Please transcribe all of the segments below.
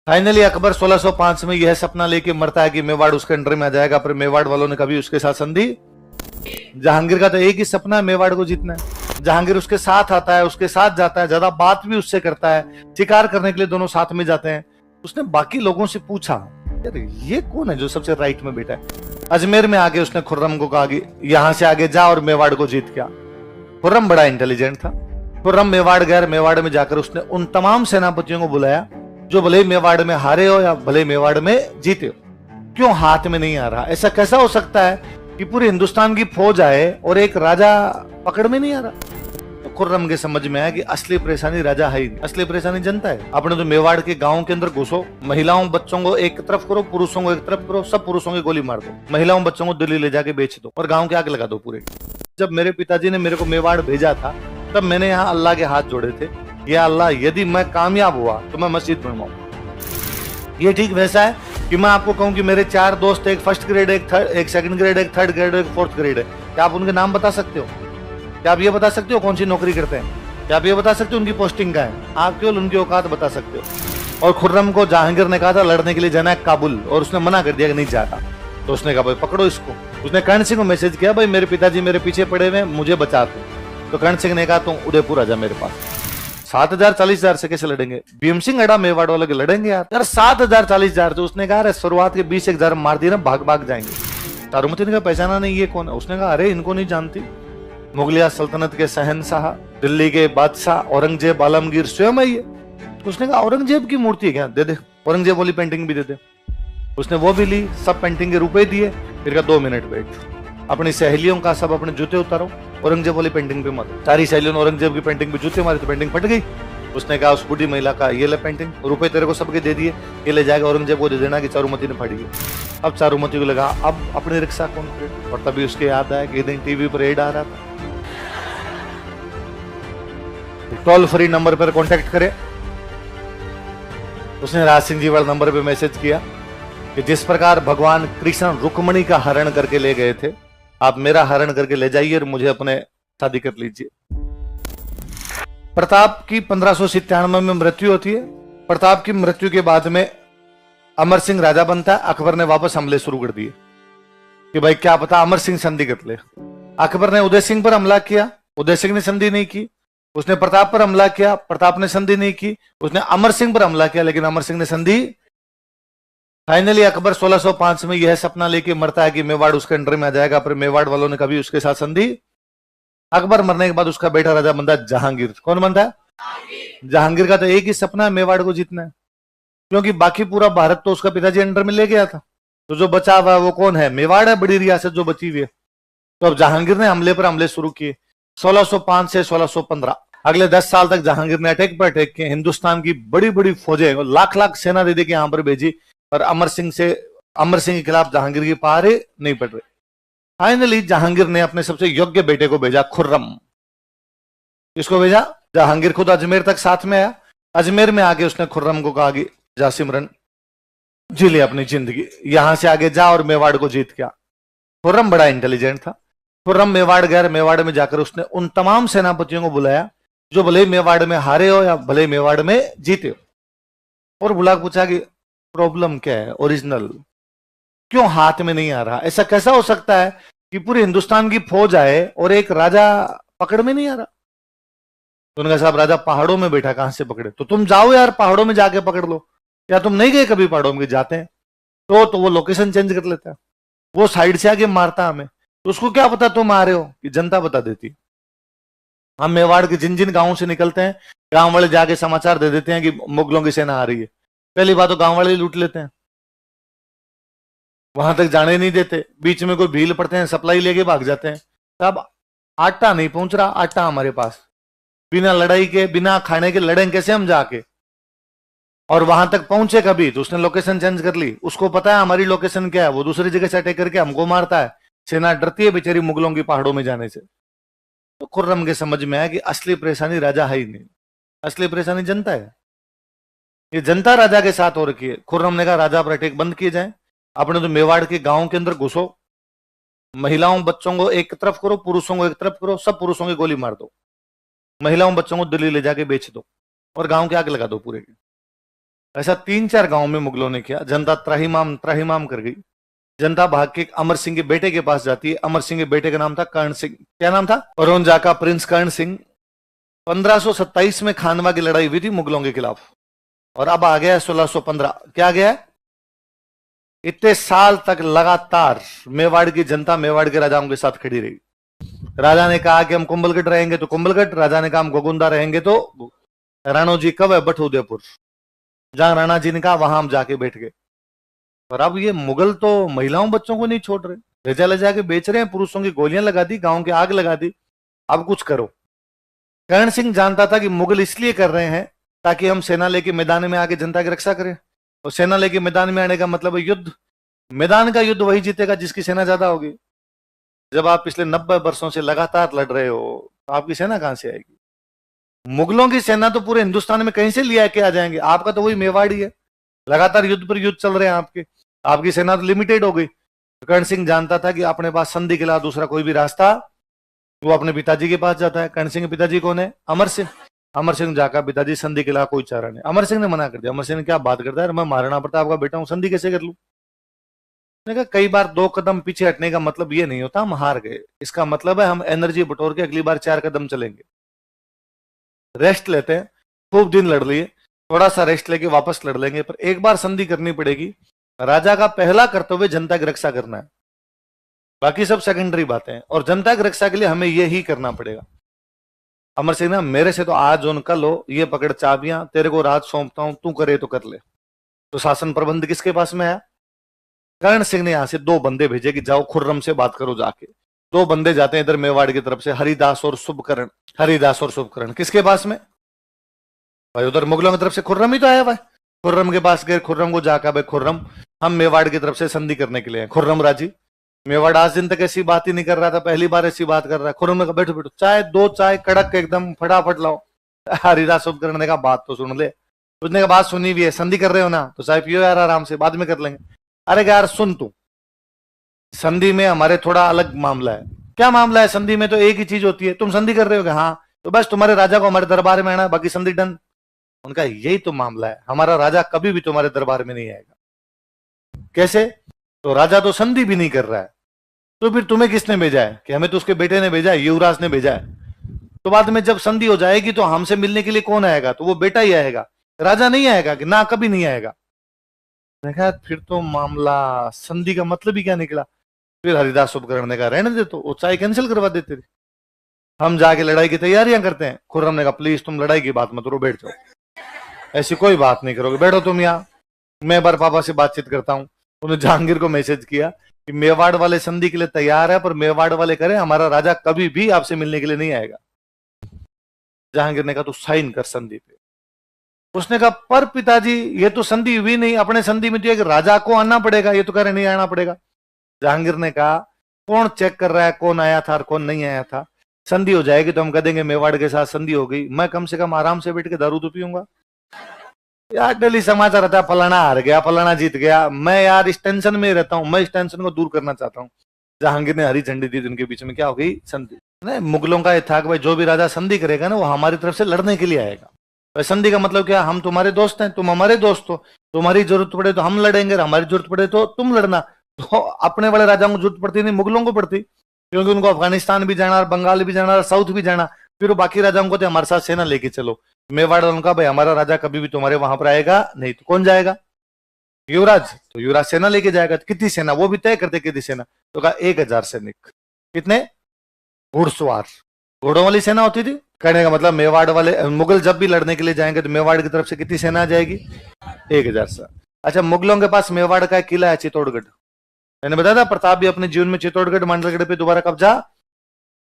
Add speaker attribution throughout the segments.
Speaker 1: Finally Akbar 1605 में यह सपना लेके मरता है कि मेवाड़ उसके अंडर में आ जाएगा, पर मेवाड़ वालों ने कभी उसके साथ संधि। जहांगीर का तो एक ही सपना है, मेवाड़ को जीतना है। जहांगीर उसके साथ आता है, उसके साथ जाता है, ज्यादा बात भी उससे करता है, शिकार करने के लिए दोनों साथ में जाते हैं। उसने बाकी लोगों से पूछा, यार ये कौन है जो सबसे राइट में बैठा है। अजमेर में आगे उसने खुर्रम को कहा कि यहां से आगे जा और मेवाड़ को जीत क्या। खुर्रम बड़ा इंटेलिजेंट था। खुर्रम मेवाड़ गया, मेवाड़ में जाकर उसने उन तमाम सेनापतियों को बुलाया जो भले मेवाड़ में हारे हो या भले मेवाड़ में जीते हो, क्यों हाथ में नहीं आ रहा। ऐसा कैसा हो सकता है कि पूरे हिंदुस्तान की फौज आए और एक राजा पकड़ में नहीं आ रहा। तो खुर्रम के समझ में आया कि असली परेशानी राजा है ही नहीं, असली परेशानी जनता है। आपने तो मेवाड़ के गांव के अंदर घुसो, महिलाओं बच्चों को एक तरफ करो, पुरुषों को एक तरफ करो, सब पुरुषों की गोली मार दो, महिलाओं बच्चों को दिल्ली ले जाके बेच दो और गांव के आग लगा दो पूरे। जब मेरे पिताजी ने मेरे को मेवाड़ भेजा था, तब मैंने यहाँ अल्लाह के हाथ जोड़े थे, या अल्लाह यदि मैं कामयाब हुआ तो मैं मस्जिद बनवाऊं। ये ठीक वैसा है कि मैं आपको कहूं कि मेरे 4 दोस्त, एक फर्स्ट ग्रेड, एक सेकंड ग्रेड, एक थर्ड ग्रेड, एक फोर्थ ग्रेड है। क्या आप उनके नाम बता सकते हो? क्या आप ये बता सकते हो कौन सी नौकरी करते हैं? क्या आप ये बता सकते हो उनकी पोस्टिंग का है? आप केवल उनकी औकात बता सकते हो। और खुर्रम को जहांगीर ने कहा था लड़ने के लिए जाना है काबुल, और उसने मना कर दिया कि नहीं जाता। तो उसने कहा भाई पकड़ो इसको। उसने कर्ण सिंह को मैसेज किया, भाई मेरे पिताजी मेरे पीछे पड़े हुए, मुझे बचा दो। तो कर्ण सिंह ने कहा तुम उदयपुर आ जा मेरे पास। 7,000 40,000 से कैसे लड़ेंगे? भीम सिंह अड़ा मेवाड़ वाले के लड़ेंगे यार 7,000 40,000। तो उसने कहा शुरुआत के 20,000 मार दिए ना, भाग भाग जाएंगे। तारुमती ने कहा पहचाना नहीं ये कौन है? उसने कहा अरे इनको नहीं जानती, मुगलिया सल्तनत के शहनशाह, दिल्ली के बादशाह औरंगजेब आलमगीर स्वयं है ये। उसने कहा औरंगजेब की मूर्ति है क्या? दे दे, औरंगजेब वाली पेंटिंग भी दे दे। उसने वो भी ली, सब पेंटिंग के रुपए दिए। फिर कहा 2 मिनट बैठ, अपनी सहेलियों का सब अपने जूते उतारो, औरंगजेब वाली पेंटिंग पे मत। सारी सहेलियों ने औरंगजेब की पेंटिंग पे जूते मारे तो पेंटिंग फट गई। उसने कहा उस बूढ़ी महिला का ये ले पेंटिंग, रुपए तेरे को सबके दे दिए, ये ले जाकर औरंगजेब को दे देना कि चारुमती ने फाड़ी है। अब चारुमती को लगा अब अपनी रिक्शा कौन करे, और तभी उसके याद आया कि एक दिन टीवी पर एड आ रहा था, टोल फ्री नंबर पर कांटेक्ट करे। उसने राज सिंह जी वाले नंबर पे मैसेज किया कि जिस प्रकार भगवान कृष्ण रुक्मणी का हरण करके ले गए थे, आप मेरा हरण करके ले जाइए और मुझे अपने शादी कर लीजिए। प्रताप की 1597 में मृत्यु होती है। प्रताप की मृत्यु के बाद में अमर सिंह राजा बनता है। अकबर ने वापस हमले शुरू कर दिए कि भाई क्या पता अमर सिंह संधि कर ले। अकबर ने उदय सिंह पर हमला किया, उदय सिंह ने संधि नहीं की। उसने प्रताप पर हमला किया, प्रताप ने संधि नहीं की। उसने अमर सिंह पर हमला किया, लेकिन अमर सिंह ने संधि। फाइनली अकबर 1605 में यह सपना लेके मरता है कि मेवाड़ उसके अंडर में आ जाएगा, पर मेवाड़ वालों ने कभी उसके साथ संधि। अकबर मरने के बाद उसका बेटा राजा बनता है जहांगीर। कौन बनता है? जहांगीर का तो एक ही सपना है, मेवाड़ को जीतना है, क्योंकि बाकी पूरा भारत तो उसका पिताजी अंडर में ले गया था। तो जो बचा हुआ वो कौन है? मेवाड़ है, बड़ी रियासत जो बची हुई है। तो अब जहांगीर ने हमले पर हमले शुरू किए 1605 से 1615। अगले 10 साल तक जहांगीर ने अटैक पर अटैक किए। हिंदुस्तान की बड़ी बड़ी फौजें, लाख लाख सेना दे के यहां पर भेजी, पर अमर सिंह के खिलाफ जहांगीर की पहाड़े नहीं पड़ रहे। फाइनली जहांगीर ने अपने सबसे योग्य बेटे को भेजा, खुर्रम। किसको भेजा? जहांगीर खुद अजमेर तक साथ में आया। अजमेर में आके उसने खुर्रम को कहा कि जा सिमरन, जी ले अपनी जिंदगी, यहां से आगे जा और मेवाड़ को जीत क्या। खुर्रम बड़ा इंटेलिजेंट था। खुर्रम मेवाड़ गया, मेवाड़ में जाकर उसने उन तमाम सेनापतियों को बुलाया जो भले मेवाड़ में हारे हो या भले मेवाड़ में जीते हो, और बुला पूछा कि प्रॉब्लम क्या है, ओरिजिनल क्यों हाथ में नहीं आ रहा। ऐसा कैसा हो सकता है कि पूरे हिंदुस्तान की फौज आए और एक राजा पकड़ में नहीं आ रहा। तो उन्होंने कहा साहब राजा पहाड़ों में बैठा, कहां से पकड़े? तो तुम जाओ यार पहाड़ों में जाके पकड़ लो। क्या तुम नहीं गए कभी पहाड़ों में? जाते हैं तो वो लोकेशन चेंज कर लेता है, वो साइड से आके मारता हमें। तो उसको क्या पता तुम आ रहे हो, कि जनता बता देती। हम मेवाड़ के जिन जिन गांवों से निकलते हैं, गांव वाले जाके समाचार दे देते हैं कि मुगलों की सेना आ रही है। पहली बात तो गांव वाले लूट लेते हैं, वहां तक जाने नहीं देते। बीच में कोई भील पड़ते हैं, सप्लाई लेके भाग जाते हैं। तब आटा नहीं पहुंच रहा, आटा हमारे पास, बिना लड़ाई के बिना खाने के लड़ें कैसे हम जाके? और वहां तक पहुंचे कभी तो उसने लोकेशन चेंज कर ली। उसको पता है हमारी लोकेशन क्या है, वो दूसरी जगह से अटैक करके हमको मारता है। सेना डरती है बेचारी मुगलों की पहाड़ों में जाने से। तो खुर्रम के समझ में आया कि असली परेशानी राजा है ही नहीं, असली परेशानी जनता है। ये जनता राजा के साथ हो रखी है। खुर्रम ने कहा राजा पर अटैक बंद किए जाए। आपने तो मेवाड़ के गांव के अंदर घुसो, महिलाओं बच्चों को एक तरफ करो, पुरुषों को एक तरफ करो, सब पुरुषों की गोली मार दो, महिलाओं बच्चों को दिल्ली ले जाके बेच दो और गांव के आग लगा दो पूरे की। ऐसा 3-4 गांव में मुगलों ने किया। जनता त्राहिमाम त्राहिमाम कर गई। जनता भाग के अमर सिंह के बेटे के पास जाती है। अमर सिंह के बेटे का नाम था कर्ण सिंह। क्या नाम था? औरंजा का प्रिंस कर्ण सिंह। 1527 में खानवा की लड़ाई हुई थी मुगलों के खिलाफ, और अब आ गया 1615। क्या आ गया है? इतने साल तक लगातार मेवाड़ की जनता मेवाड़ के राजाओं के साथ खड़ी रही। राजा ने कहा कि हम कुंभलगढ़ रहेंगे तो कुंभलगढ़, राजा ने कहा हम गोगुंदा रहेंगे तो राणो जी कब है? बठ उदयपुर। जहां राणा जी ने कहा वहां हम जाके बैठ गए। और अब ये मुगल तो महिलाओं बच्चों को नहीं छोड़ रहे, भेजा ले जाके बेच रहे हैं। पुरुषों की गोलियां लगा दी, गांव की आग लगा दी। अब कुछ करो। कर्ण सिंह जानता था कि मुगल इसलिए कर रहे हैं ताकि हम सेना लेके मैदान में आके जनता की रक्षा करें, और सेना लेके मैदान में आने का मतलब है युद्ध। मैदान का युद्ध वही जीतेगा जिसकी सेना ज्यादा होगी। जब आप पिछले 90 वर्षों से लगातार लड़ रहे हो तो आपकी सेना कहां से आएगी? मुगलों की सेना तो पूरे हिंदुस्तान में कहीं से लिया के आ जाएंगे, आपका तो वही मेवाड़ी है। लगातार युद्ध पर युद्ध चल रहे हैं आपके, आपकी सेना तो लिमिटेड हो गई। कर्ण सिंह जानता था कि अपने पास संधि के अलावा दूसरा कोई भी रास्ता, वो अपने पिताजी के पास जाता है। कर्ण सिंह के पिताजी कौन है? अमर सिंह। अमर सिंह जाकर पिताजी संधि के अलावा कोई चारा नहीं। अमर सिंह ने मना कर दिया। अमर सिंह ने क्या बात करता है, मैं महाराणा प्रताप का बेटा हूं, संधि कैसे कर लूं? कहा कई बार 2 कदम पीछे हटने का मतलब ये नहीं होता हम हार गए, इसका मतलब है हम एनर्जी बटोर के अगली बार 4 कदम चलेंगे। रेस्ट लेते हैं। खूब दिन लड़ लिए, थोड़ा सा रेस्ट लेके वापस लड़ लेंगे, पर एक बार संधि करनी पड़ेगी। राजा का पहला कर्तव्य जनता की रक्षा करना है, बाकी सब सेकेंडरी बातें हैं, और जनता की रक्षा के लिए हमें यही करना पड़ेगा। अमर सिंह ने, मेरे से तो आज और कल हो, ये पकड़ चाबियां, तेरे को राज सौंपता हूं, तू करे तो कर ले। तो शासन प्रबंध किसके पास में आया? कर्ण सिंह ने यहां से 2 बंदे भेजे कि जाओ खुर्रम से बात करो जाके। 2 बंदे जाते हैं इधर मेवाड़ की तरफ से, हरिदास और शुभकरण। हरिदास और शुभकरण किसके पास में? भाई उधर मुगलों की तरफ से खुर्रम ही तो आया हुआ है। खुर्रम के पास गए, खुर्रम को जाकर, भाई खुर्रम हम मेवाड़ की तरफ से संधि करने के लिए। खुर्रम राजी। मेवाड़ आज दिन तक ऐसी बात ही नहीं कर रहा था, पहली बार ऐसी बात कर रहा है। खुर्रम ने कहा बैठो बैठो, चाय 2 चाय कड़क एकदम फटाफट लाओ। हरिदास शुभकरण ने कहा बात तो सुन ले। उसने कहा बात सुनी भी है, संधि कर रहे हो ना, तो चाय पियो यार आराम से, बाद में कर लेंगे। अरे यार सुन, तू संधि में हमारे थोड़ा अलग मामला है। क्या मामला है? संधि में तो एक ही चीज होती है, तुम संधि कर रहे हो? हाँ, तो बस तुम्हारे राजा को हमारे दरबार में आना, बाकी संधि डन। उनका यही तो मामला है, हमारा राजा कभी भी तुम्हारे दरबार में नहीं आएगा। कैसे? तो राजा तो संधि भी नहीं कर रहा है, तो फिर तुम्हें किसने भेजा है? कि हमें तो उसके बेटे ने भेजा है, युवराज ने भेजा है। तो बाद में जब संधि हो जाएगी तो हमसे मिलने के लिए कौन आएगा? तो वो बेटा ही आएगा, राजा नहीं आएगा। कि ना, कभी नहीं आएगा। देखा, फिर तो मामला संधि का मतलब ही क्या निकला। फिर हरिदास शुभकरण ने कहा रहने दे, तो वो चाय कैंसिल करवा देते थे, हम जाके लड़ाई की तैयारियां करते हैं। खुर्रम ने कहा प्लीज तुम लड़ाई की बात मत करो, बैठ जाओ, ऐसी कोई बात नहीं करोगे, बैठो तुम यहाँ, मैं बार पापा से बातचीत करता हूँ। उन्होंने जहांगीर को मैसेज किया कि मेवाड़ वाले संधि के लिए तैयार है, पर मेवाड़ वाले करें, हमारा राजा कभी भी आपसे मिलने के लिए नहीं आएगा। जहांगीर ने कहा तू साइन कर संधि पे। उसने कहा पर पिताजी ये तो संधि हुई नहीं, अपने संधि में तो एक राजा को आना पड़ेगा, ये तो कह रहे नहीं आना पड़ेगा। जहांगीर ने कहा कौन चेक कर रहा है कौन आया था और कौन नहीं आया था? संधि हो जाएगी तो हम कह देंगे मेवाड़ के साथ संधि हो गई, मैं कम से कम आराम से बैठ के दारू तो पीऊंगा। यार डेली समाचार रहता है फलाना हार गया, फलाना जीत गया, मैं यार इस टेंशन में रहता हूँ, मैं इस टेंशन को दूर करना चाहता हूँ। जहांगीर ने हरी झंडी दी, उनके बीच में क्या हो गई? संधि। नहीं, मुगलों का यह था कि भाई जो भी राजा संधि करेगा ना वो हमारी तरफ से लड़ने के लिए आएगा। भाई संधि का मतलब क्या? हम तुम्हारे दोस्त हैं, तुम हमारे दोस्त हो, तुम्हारी जरूरत पड़े तो हम लड़ेंगे, हमारी जरूरत पड़े तो तुम लड़ना। तो अपने वाले राजाओं को जरूरत पड़ती नहीं, मुगलों को पड़ती, क्योंकि उनको अफगानिस्तान भी जाना, बंगाल भी जाना, साउथ भी जाना। फिर वो बाकी राजाओं को हमारे साथ सेना लेके चलो। मेवाड़ वालों का भाई हमारा राजा कभी भी तुम्हारे वहां पर आएगा नहीं, तो कौन जाएगा? युवराज। तो युवराज सेना लेके जाएगा। तो कितनी सेना? वो भी तय करते कितनी सेना। तो कहा 1000 सैनिक। कितने? घुड़सवार, घोड़ों वाली सेना होती थी। कहने का मतलब मेवाड़ वाले मुगल जब भी लड़ने के लिए जाएंगे तो मेवाड़ की तरफ से कितनी सेना आ जाएगी? 1000 से। अच्छा, मुगलों के पास मेवाड़ का एक किला है चित्तौड़गढ़। मैंने बताया था प्रताप भी अपने जीवन में चित्तौड़गढ़ मांडलगढ़ पे दोबारा कब्जा।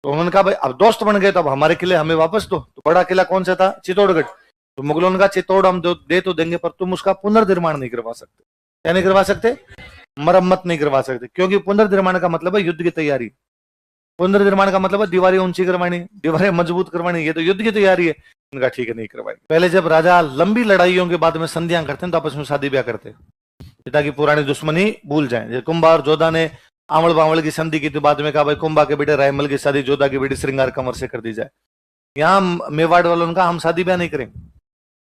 Speaker 1: तो उन्होंने कहा भाई अब दोस्त बन गए तो अब हमारे किले हमें वापस दो। तो बड़ा किला कौन सा था? चित्तौड़गढ़। तो मुगलों ने कहा चित्तौड़ हम दे तो देंगे, पर तुम उसका पुनर्निर्माण नहीं करवा सकते। क्या नहीं करवा सकते? मरम्मत नहीं करवा सकते, क्योंकि पुनर्निर्माण का मतलब है युद्ध की तैयारी। पुनर्निर्माण का मतलब है दीवारें ऊंची करवानी, दीवारें मजबूत करवानी, ये तो युद्ध की तैयारी है। उनका ठीक है नहीं करवाएंगे। पहले जब राजा लंबी लड़ाइयों के बाद में संधियां करते हैं तो आपस में शादी ब्याह करते हैं ताकि पुरानी दुश्मनी भूल जाए। जैसे कुंभा और जोधा ने आंवल बावल की संधि की, तो बाद में कहा भाई कुंभा के बेटे रायमल की शादी जोधा की बेटी श्रृंगार कंवर से कर दी जाए। यहाँ मेवाड़ वालों का हम शादी ब्याह नहीं करेंगे,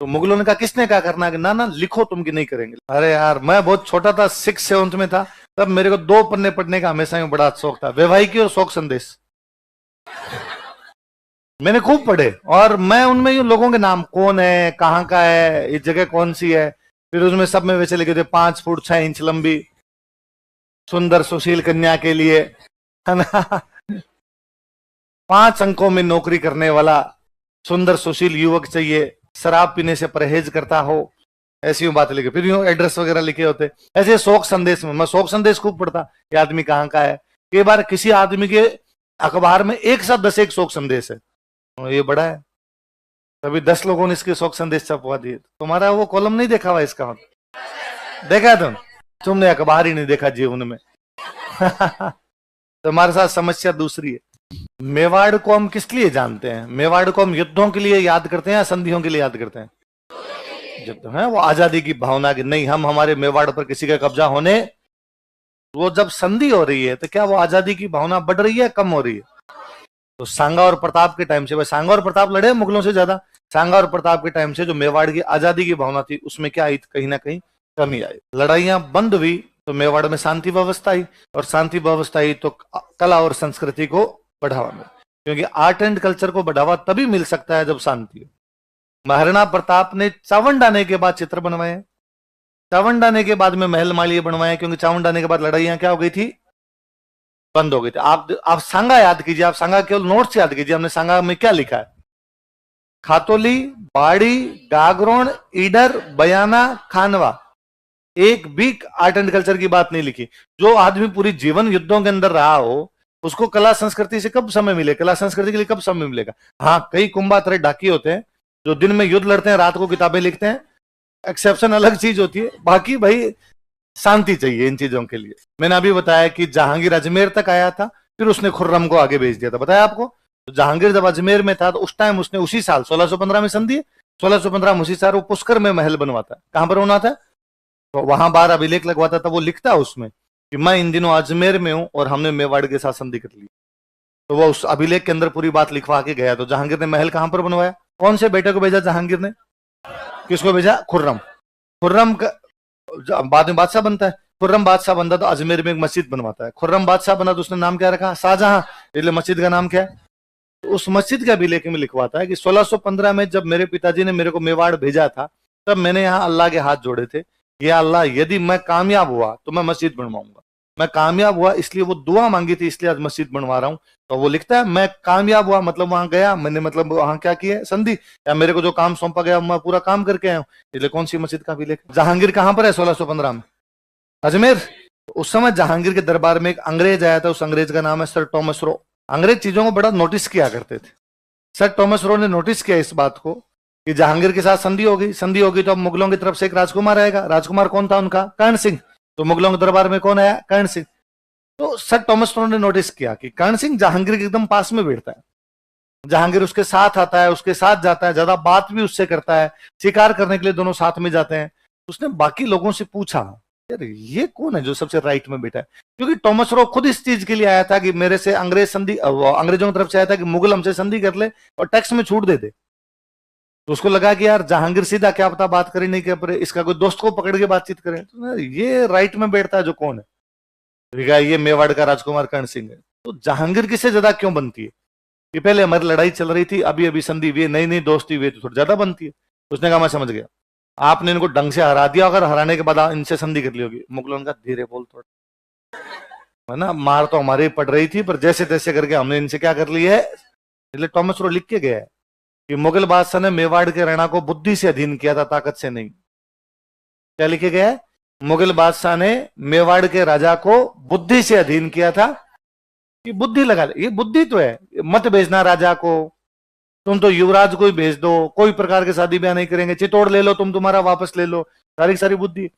Speaker 1: तो मुगलों ने कहा किसने क्या करना है, ना ना लिखो तुम कि नहीं करेंगे। अरे यार मैं बहुत छोटा था, 6th-7th में था, तब मेरे को 2 पन्ने पढ़ने का हमेशा ही बड़ा शौक था, वैवाहिकी और शोक संदेश। मैंने खूब पढ़े, और मैं उनमें ये लोगों के नाम, कौन है, कहाँ का है, ये जगह कौन सी है, फिर उसमें सब में वैसे लिखे थे 5 फुट 6 इंच लंबी सुंदर सुशील कन्या के लिए, है ना, 5 अंकों में नौकरी करने वाला सुंदर सुशील युवक चाहिए, शराब पीने से परहेज करता हो, ऐसी बात लिखे, फिर यूं एड्रेस वगैरह लिखे होते। ऐसे शोक संदेश में मैं शोक संदेश खूब पढ़ता कि आदमी कहाँ का है। कई बार किसी आदमी के अखबार में एक साथ 10 एक शोक संदेश है, तो ये बड़ा है, तभी 10 लोगों ने इसके शोक संदेश छपवा दिए। तुम्हारा वो कॉलम नहीं देखा हुआ इसका, देखा है तुमने अखबार ही नहीं देखा जीवन में। तुम्हारे साथ समस्या दूसरी है। मेवाड़ को हम किस लिए जानते हैं? मेवाड़ को हम युद्धों के लिए याद करते हैं या संधियों के लिए याद करते हैं? युद्ध है वो आजादी की भावना की, नहीं हम हमारे मेवाड़ पर किसी का कब्जा होने, वो जब संधि हो रही है तो क्या वो आजादी की भावना बढ़ रही है कम हो रही है? तो सांगा और प्रताप के टाइम से, भाई सांगा और प्रताप लड़े मुगलों से ज्यादा, सांगा और प्रताप के टाइम से जो मेवाड़ की आजादी की भावना थी उसमें क्या आई, कहीं ना कहीं कमी आई। लड़ाइयां बंद हुई तो मेवाड़ में शांति व्यवस्था आई, और शांति व्यवस्था आई तो कला और संस्कृति को बढ़ावा मिला, क्योंकि आर्ट एंड कल्चर को बढ़ावा तभी मिल सकता है जब शांति हो। महाराणा प्रताप ने चावंड आने के बाद चित्र बनवाए, चावंड आने के बाद में महल मालिये बनवाए, क्योंकि चावंड आने के बाद लड़ाइयां क्या हो गई थी, बंद हो गई थी। आप सांगा याद कीजिए, आप सांगा केवल नोट से याद कीजिए, हमने सांगा में क्या लिखा है, खातोली, बाड़ी, गागरोन, ईडर, बयाना, खानवा, एक भी आर्ट एंड कल्चर की बात नहीं लिखी। जो आदमी पूरी जीवन युद्धों के अंदर रहा हो उसको कला संस्कृति से कब समय मिले, कला संस्कृति के लिए कब समय मिलेगा? हाँ, कई कुंभातरे डाकी होते हैं जो दिन में युद्ध लड़ते हैं, रात को किताबें लिखते हैं, एक्सेप्शन अलग चीज होती है। बाकी भाई शांति चाहिए इन चीजों के लिए। मैंने अभी बताया कि जहांगीर अजमेर तक आया था, फिर उसने खुर्रम को आगे भेज दिया था, बताया आपको। तो जहांगीर जब अजमेर में था तो उस टाइम उसने उसी साल 1615 में संधि, 1615 में उसी साल वो पुष्कर में महल बनवाता है। कहां पर होना था? तो वहां बार अभिलेख लगवाता था, वो लिखता है उसमें कि मैं इन दिनों अजमेर में हूं और हमने मेवाड़ के साथ संधि कर ली। तो वो उस अभिलेख के अंदर पूरी बात लिखवा के गया। तो जहांगीर ने महल कहां पर बनवाया? कौन से बेटे को भेजा जहांगीर ने? किसको भेजा? खुर्रम। खुर्रम बाद में बादशाह बनता है, खुर्रम बादशाह बनता तो अजमेर में एक मस्जिद बनवाता है। खुर्रम बादशाह बना तो उसने नाम क्या रखा? शाहजहां, इसलिए मस्जिद का नाम क्या है? तो उस मस्जिद का अभिलेख में लिखवाता है कि 1615 में जब मेरे पिताजी ने मेरे को मेवाड़ भेजा था तब मैंने यहाँ अल्लाह के हाथ जोड़े थे, या अल्लाह यदि मैं कामयाब हुआ तो मैं मस्जिद बनवाऊंगा, मैं कामयाब हुआ इसलिए वो दुआ मांगी थी इसलिए आज मस्जिद बनवा रहा हूं। तो वो लिखता है मैं कामयाब हुआ मतलब वहां गया मैंने, मतलब वहां क्या किया, संधि, या मेरे को जो काम सौंपा गया मैं पूरा काम करके आया हूँ, इसलिए कौन सी मस्जिद का अभिलेख? जहांगीर कहां पर है 1615 में? अजमेर। उस समय जहांगीर के दरबार में एक अंग्रेज आया था, उस अंग्रेज का नाम है सर टॉमस रो। अंग्रेज चीजों को बड़ा नोटिस किया करते थे। सर टॉमस रो ने नोटिस किया इस बात को कि जहांगीर के साथ संधि होगी, संधि होगी तो अब मुगलों की तरफ से एक राजकुमार आएगा। राजकुमार कौन था उनका? कर्ण सिंह। तो मुगलों के दरबार में कौन आया? कर्ण सिंह। तो सर टॉमस रो ने नोटिस किया कि कर्ण सिंह जहांगीर के एकदम पास में बैठता है, जहांगीर उसके साथ आता है, उसके साथ जाता है, ज्यादा बात भी उससे करता है, शिकार करने के लिए दोनों साथ में जाते हैं। उसने बाकी लोगों से पूछा यार ये कौन है जो सबसे राइट में बैठा है, क्योंकि टॉमस रो खुद इस चीज के लिए आया था कि मेरे से अंग्रेज संधि, अंग्रेजों की तरफ से आया था कि मुगल हमसे संधि कर ले और टैक्स में छूट दे दे। तो उसको लगा कि यार जहांगीर सीधा क्या पता बात करे नहीं कर, इसका कोई दोस्त को पकड़ के बातचीत करें, तो ये राइट में बैठता है जो कौन है? तो ये मेवाड़ का राजकुमार कर्ण सिंह है। तो जहांगीर किससे ज्यादा क्यों बनती है? कि पहले हमारी लड़ाई चल रही थी, अभी अभी संधि हुई, नई नई दोस्ती हुई तो थोड़ी ज्यादा बनती है। उसने कहा मैं समझ गया, आपने इनको ढंग से हरा दिया, अगर हराने के बाद इनसे संधि कर ली होगी। मुगलों का धीरे बोल थोड़ा, है ना, मार तो हमारी पड़ रही थी पर जैसे तैसे करके हमने इनसे क्या कर ली है। इसलिए टॉमस रो लिख के गया है कि मुगल बादशाह ने मेवाड़ के राणा को बुद्धि से अधीन किया था, ताकत से नहीं। क्या लिखे गया है? मुगल बादशाह ने मेवाड़ के राजा को बुद्धि से अधीन किया था, कि बुद्धि लगा ले, ये बुद्धि तो है, मत भेजना राजा को, तुम तो युवराज को ही भेज दो, कोई प्रकार के शादी ब्याह नहीं करेंगे, चित्तौड़ ले लो तुम, तुम्हारा वापस ले लो, सारी सारी बुद्धि।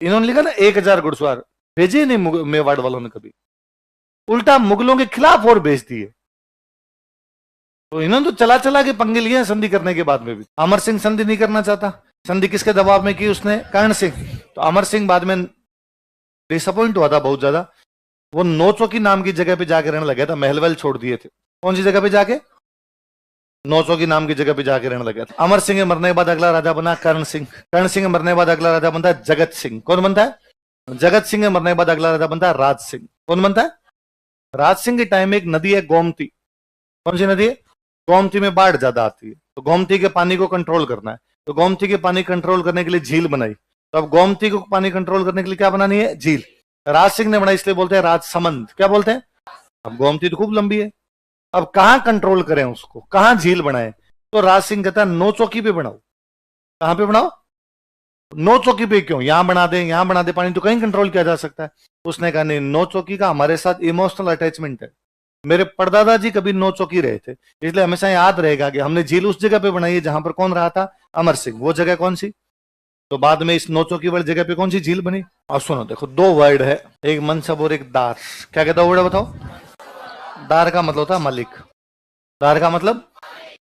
Speaker 1: इन्होंने लिखा ना 1000 घुड़सवार भेजे नहीं मेवाड़ वालों ने कभी, उल्टा मुगलों के खिलाफ और भेज दिए। तो इन्होंने तो चला चला के पंगे लिए संधि करने के बाद में भी। अमर सिंह संधि नहीं करना चाहता, संधि किसके दबाव में की उसने? कर्ण सिंह। तो अमर सिंह बाद में डिसअपॉइंट हुआ था बहुत ज्यादा, वो नौचौकी नाम की जगह पे जाके रहने लगा था, महलवल छोड़ दिए थे। कौन सी जगह पे जाके? नौचौकी नाम की जगह पे जाके रहने लगा था। अमर सिंह के मरने के बाद अगला राजा बना कर्ण सिंह। कर्ण सिंह के मरने के बाद अगला राजा बनता है जगत सिंह। कौन बनता है? जगत सिंह के मरने के बाद अगला राजा बनता है राज सिंह। कौन बनता है? राज सिंह के टाइम में एक नदी है गोमती। कौन सी नदी है? गोमती में बाढ़ ज्यादा आती है, तो गोमती के पानी को कंट्रोल करना है, तो गोमती के पानी कंट्रोल करने के लिए झील बनाई। तो अब गोमती को पानी कंट्रोल करने के लिए क्या बनानी है? झील। राज सिंह ने बनाई, इसलिए बोलते हैं राजसमंद। क्या बोलते हैं? अब गोमती तो खूब लंबी है, अब कहां कंट्रोल करें उसको, कहां झील बनाए? तो राज सिंह कहता है नौ चौकी पे बनाओ। कहां पे बनाओ? नौ चौकी पे। क्यों? यहां बना दे, यहां बना दे, पानी तो कहीं कंट्रोल किया जा सकता है। उसने कहा नहीं, नौ चौकी का हमारे साथ इमोशनल अटैचमेंट है। मेरे परदादा जी कभी नौ चौकी रहे थे, इसलिए हमेशा याद रहेगा कि हमने झील उस जगह पे बनाई है जहां पर कौन रहा था? अमर सिंह। वो जगह कौन सी? तो बाद में इस नौ चौकी वाली जगह पे कौन सी झील बनी? और सुनो, देखो दो वर्ड है, एक मनसब और एक दार। क्या कहता वर्ड बताओ? दार का मतलब होता है मालिक। दार का मतलब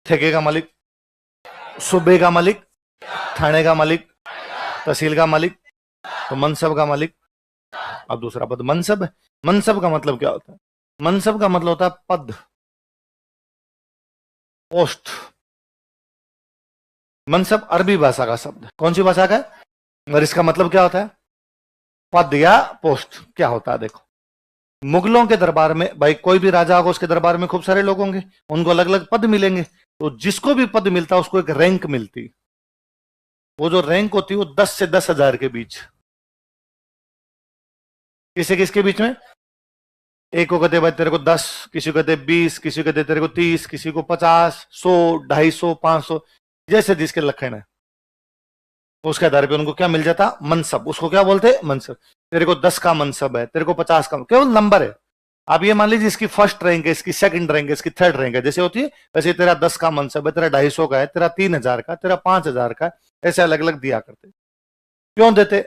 Speaker 1: ठेके का मालिक, सूबे का मालिक, थाने का मालिक, तहसील का मालिक, तो मनसब का मालिक। अब दूसरा पद मनसब है। मनसब का मतलब क्या होता है? मनसब का मतलब होता है पद, पोस्ट। मनसब अरबी भाषा का शब्द है। कौन सी भाषा का है? और इसका मतलब क्या होता है? पद या पोस्ट। क्या होता है देखो, मुगलों के दरबार में भाई कोई भी राजा होगा, उसके दरबार में खूब सारे लोग होंगे, उनको अलग अलग पद मिलेंगे। तो जिसको भी पद मिलता उसको एक रैंक मिलती। वो जो रैंक होती वो 10 से 10,000 के बीच। किसे किसके बीच में? एक को कहते भाई तेरे को 10, किसी को कहते 20, किसी को कहते तेरे को 30, किसी को 50, 100, 250, 500, जैसे जिसके लक्षण है उसके आधार पे उनको क्या मिल जाता? मनसब। उसको क्या बोलते? मनसब। तेरे को 10 का मनसब है, तेरे को 50 का, केवल नंबर है। आप ये मान लीजिए इसकी फर्स्ट रैंक है, इसकी सेकंड रैंक है, इसकी थर्ड रैंक है, जैसे होती है वैसे तेरा 10 का मनसब है, तेरा 250 का है, तेरा 3,000 का, तेरा 5,000 का, ऐसे अलग अलग दिया करते। क्यों देते?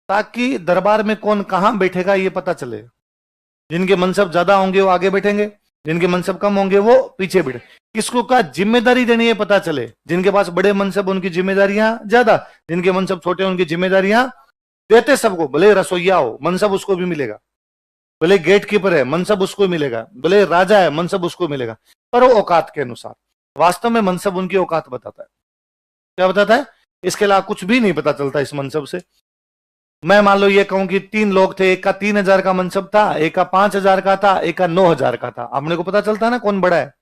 Speaker 1: ताकि दरबार में कौन कहां बैठेगा ये पता चले। जिनके मनसब ज्यादा होंगे वो आगे बैठेंगे, जिनके मनसब कम होंगे वो पीछे बैठे। किसको का जिम्मेदारी देनी है पता चले। जिनके पास बड़े मनसब उनकी जिम्मेदारियां ज्यादा, जिनके मनसब छोटे उनकी जिम्मेदारियां देते सबको। भले रसोईया हो मनसब उसको भी मिलेगा, भले गेट कीपर है मनसब उसको मिलेगा, भले राजा है मनसब उसको मिलेगा, पर वो औकात के अनुसार। वास्तव में मनसब उनकी औकात बताता है। क्या बताता है? इसके अलावा कुछ भी नहीं पता चलता इस मनसब से। मैं मान लो ये कहूं कि 3 लोग थे, एक का 3,000 का मनसब था, एक का 5,000 का था, एक का 9,000 का था। अपने को पता चलता है ना कौन बड़ा है।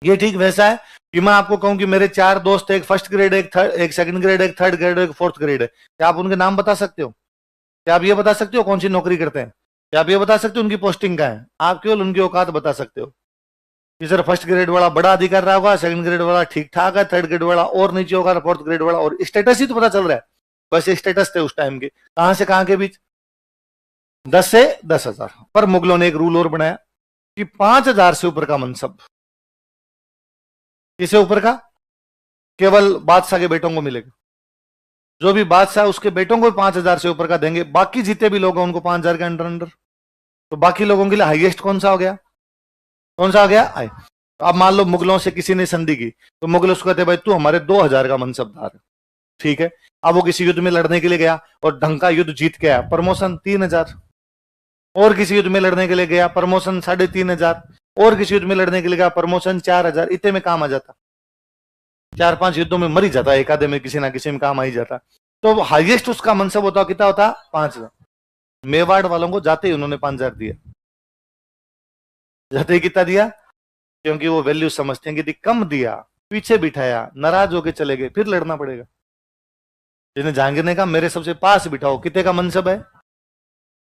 Speaker 1: ये ठीक वैसा है कि मैं आपको कहूं कि मेरे 4 दोस्त, एक फर्स्ट ग्रेड, एक थर्ड, एक सेकंड ग्रेड, एक थर्ड ग्रेड, एक फोर्थ ग्रेड है। क्या आप उनके नाम बता सकते हो? क्या आप ये बता सकते हो कौन सी नौकरी करते हैं? क्या आप ये बता सकते हो उनकी पोस्टिंग का है? आप केवल उनकी औकात बता सकते हो कि सर फर्स्ट ग्रेड वाला बड़ा अधिकार रहा होगा, सेकंड ग्रेड वाला ठीक ठाक है, थर्ड ग्रेड वाला और नीचे होगा, फोर्थ ग्रेड वाला, और स्टेटस ही तो पता चल रहा है। बस स्टेटस थे उस टाइम के, कहां से कहां के बीच, 10 से 10,000। पर मुगलों ने एक रूल और बनाया कि 5,000 से ऊपर का मनसब, किसे ऊपर का? केवल बादशाह के बेटों को मिलेगा। जो भी बादशाह उसके बेटों को 5,000 से ऊपर का देंगे, बाकी जितने भी लोग हैं उनको 5,000 के अंडर अंडर। तो बाकी लोगों के लिए हाईएस्ट कौन सा हो गया? कौन सा आ गया? आई। तो अब मान लो मुगलों से किसी ने संधि की, तो मुगल उसको कहते भाई तू हमारे 2,000 का मनसबदार है, ठीक है। अब वो किसी युद्ध में लड़ने के लिए गया और ढंग का युद्ध जीत के आया, प्रमोशन 3,000। और किसी युद्ध में लड़ने के लिए गया, प्रमोशन 3,500। और किसी युद्ध में लड़ने के लिए गया, प्रमोशन 4,000। इतने में काम आ जाता, 4-5 युद्धों में मर ही जाता, एक आधे में किसी ना किसी में काम आ ही जाता। तो हाईएस्ट उसका मनसब होता कितना होता? 5,000। मेवाड़ वालों को जाते ही उन्होंने 5,000 दिया। जाते ही कितना दिया? क्योंकि वो वैल्यू समझते हैं कि यदि कम दिया, पीछे बिठाया, नाराज होके चले गए, फिर लड़ना पड़ेगा। जिन्हें जहांगीर ने कहा मेरे सबसे पास बिठाओ, कितने का मनसब है?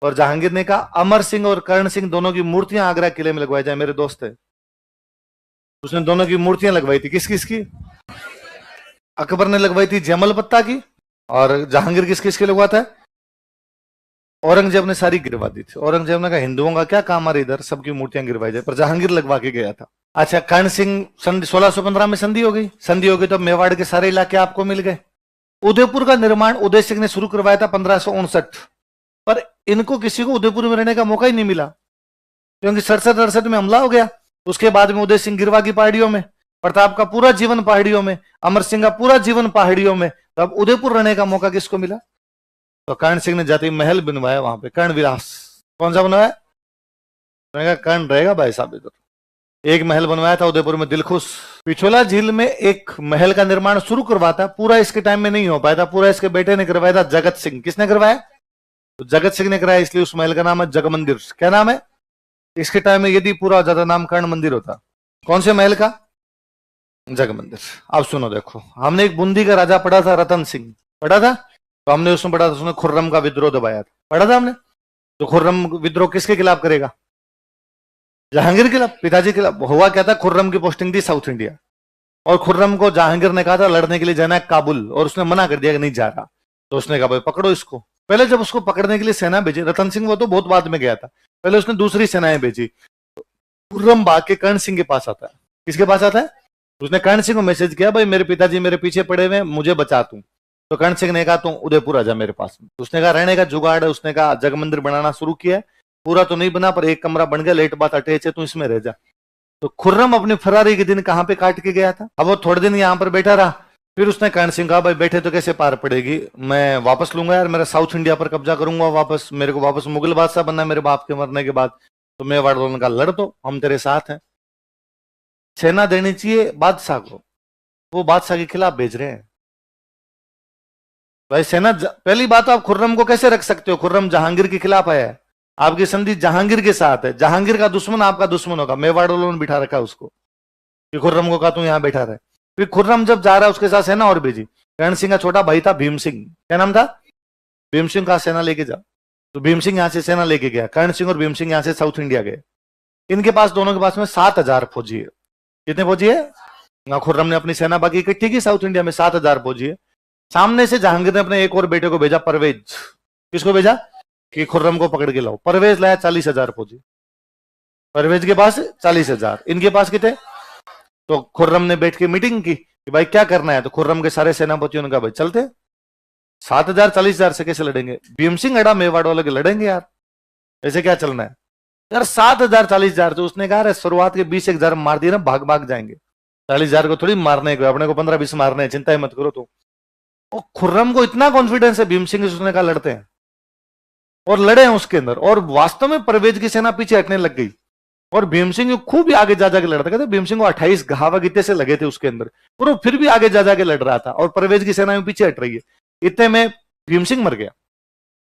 Speaker 1: और जहांगीर ने कहा अमर सिंह और कर्ण सिंह दोनों की मूर्तियां आगरा किले में लगवाई जाए। मेरे दोस्त है, उसने दोनों की मूर्तियां लगवाई थी। किस किस की? अकबर ने लगवाई थी जमल पत्ता की, और जहांगीर किस किस की लगवाता है? औरंगजेब ने सारी गिरवा दी थी। औरंगजेब ने कहा हिंदुओं का क्या काम आ रहा इधर, सबकी मूर्तियां गिरवाई जाए, पर जहांगीर लगवा के गया था। अच्छा, कर्ण सिंह संधि 1615 में संधि हो गई। संधि हो गई तो मेवाड़ के सारे इलाके आपको मिल गए। उदयपुर का निर्माण उदय सिंह ने शुरू करवाया था 1559, पर इनको किसी को उदयपुर में रहने का मौका ही नहीं मिला, क्योंकि 67-68 में हमला हो गया। उसके बाद में उदय सिंह गिरवा की पहाड़ियों में, प्रताप का पूरा जीवन पहाड़ियों में, अमर सिंह का पूरा जीवन पहाड़ियों में, तो अब उदयपुर रहने का मौका किसको मिला? तो कर्ण सिंह ने जाते महल बनवाया वहां पे, कर्ण विलास। कौन सा बनवाया? कर्ण रहेगा भाई साहब इधर, एक महल बनवाया था उदयपुर में, दिलखुश। पिछोला झील में एक महल का निर्माण शुरू करवाता, पूरा इसके टाइम में नहीं हो पाया था, पूरा इसके बेटे ने करवाया था, जगत सिंह। किसने करवाया? तो जगत सिंह ने कराया, इसलिए उस महल का नाम है जगमंदिर। क्या नाम है? इसके टाइम में यदि पूरा ज्यादा नामकरण मंदिर होता। कौन से महल का? जगमंदिर। अब सुनो, देखो, हमने एक बूंदी का राजा पढ़ा था, रतन सिंह, पढ़ा था। तो हमने उसमें पढ़ा था, उसने खुर्रम का विद्रोह दबाया था, पढ़ा था हमने। तो खुर्रम विद्रोह किसके खिलाफ करेगा? जहांगीर के खिलाफ, पिताजी के खिलाफ। हुआ क्या था, खुर्रम की पोस्टिंग थी साउथ इंडिया, और खुर्रम को जहांगीर ने कहा था लड़ने के लिए जाना है काबुल, और उसने मना कर दिया कि नहीं जा रहा। तो उसने कहा भाई पकड़ो इसको। पहले जब उसको पकड़ने के लिए सेना भेजी, रतन सिंह वो तो बहुत बाद में गया था, पहले उसने दूसरी सेनाएं भेजी। खुर्रम भाग के कर्ण सिंह के पास आता है। किसके पास आता है? उसने कर्ण सिंह को मैसेज किया, भाई मेरे पिताजी मेरे पीछे पड़े हुए, मुझे बचा तू। तो कर्ण सिंह ने कहा तुम उदयपुर आजा मेरे पास में। उसने कहा रहने का जुगाड़ है, उसने कहा जगमंदिर बनाना शुरू किया, पूरा तो नहीं बना पर एक कमरा बन गया, लेट बात अटैच है, तू इसमें रह जा। तो खुर्रम अपनी फरारी के दिन कहां पे काट के गया था? अब वो थोड़े दिन यहां पर बैठा रहा, फिर उसने कर्ण सिंह कहा भाई बैठे तो कैसे पार पड़ेगी, मैं वापस लूंगा यार, मेरा साउथ इंडिया पर कब्जा करूंगा वापस, मेरे को वापस मुगल बादशाह बनना है मेरे बाप के मरने के बाद। तो मेवाड़ वालों ने कहा लड़ दो, हम तेरे साथ हैं, सेना देनी चाहिए बादशाह को, वो बादशाह के खिलाफ भेज रहे हैं भाई सेना। पहली बात, आप खुर्रम को कैसे रख सकते हो? खुर्रम जहांगीर के खिलाफ आया है, आपकी संधि जहांगीर के साथ है, जहांगीर का दुश्मन आपका दुश्मन होगा। मेवाड़ वालों ने बिठा रखा उसको कि खुर्रम को कहा तू यहां बैठा रहे। फिर खुर्रम जब जा रहा है उसके साथ सेना और भेजी। कर्ण सिंह का छोटा भाई था भीम सिंह, क्या नाम था? भीम सिंह का सेना लेके जा। तो भीम सिंह यहां से सेना लेके गया, कर्ण सिंह और भीम सिंह यहां से साउथ इंडिया गए। इनके पास, दोनों के पास में 7,000 फौजी है। कितने फौजी है? खुर्रम ने अपनी सेना बाकी इकट्ठी की साउथ इंडिया में, 7,000 फौजी है। सामने से जहांगीर ने अपने एक और बेटे को भेजा, परवेज। किसको भेजा? कि खुर्रम को पकड़ के लाओ। परवेज लाया 40,000 फौजी, परवेज के पास 40,000, इनके पास कितने? तो खुर्रम ने बैठ के मीटिंग की कि भाई क्या करना है। तो खुर्रम के सारे सेनापतियों ने कहा भाई चलते, 7,000 40,000 से कैसे लड़ेंगे? भीम सिंह अड़ा मेवाड़ वाले के लड़ेंगे यार, ऐसे क्या चलना है यार? 7,000 40,000। तो उसने कहा शुरुआत के 20,000 मार दिए ना, भाग भाग जाएंगे, 40,000 को थोड़ी मारने को, अपने को 15-20 मारने हैं, चिंता ही मत करो। तो खुर्रम को इतना कॉन्फिडेंस है भीम सिंह से, उसने कहा लड़ते हैं, और लड़े हैं उसके अंदर। और वास्तव में परवेज की सेना पीछे हटने लग गई, और भीम सिंह खूब आगे जा जाके लड़ता। कहते भीम सिंह को 28 घाव गीते से लगे थे उसके अंदर, और वो फिर भी आगे जा जाके लड़ रहा था, और परवेज की सेना में पीछे हट रही है। इतने में भीम सिंह मर गया,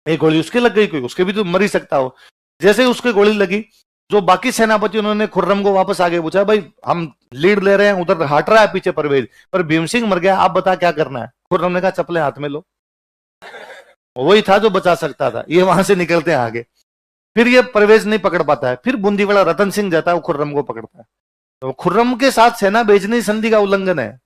Speaker 1: एक गोली उसके लग गई, कोई उसके भी तो मर ही सकता हो। जैसे ही उसके गोली लगी, जो बाकी सेनापति उन्होंने खुर्रम को वापस आगे पूछा, भाई हम लीड ले रहे हैं, उधर हट रहा है पीछे परवेज, पर भीम सिंह मर गया, आप बता क्या करना है? खुर्रम ने कहा चप्पलें हाथ में लो। वही था जो बचा सकता था, ये वहां से निकलते हैं आगे। फिर ये परवेज नहीं पकड़ पाता है, फिर बूंदी वाला रतन सिंह जाता है, वो खुर्रम को पकड़ता है। तो खुर्रम के साथ सेना भेजने संधि का उल्लंघन है।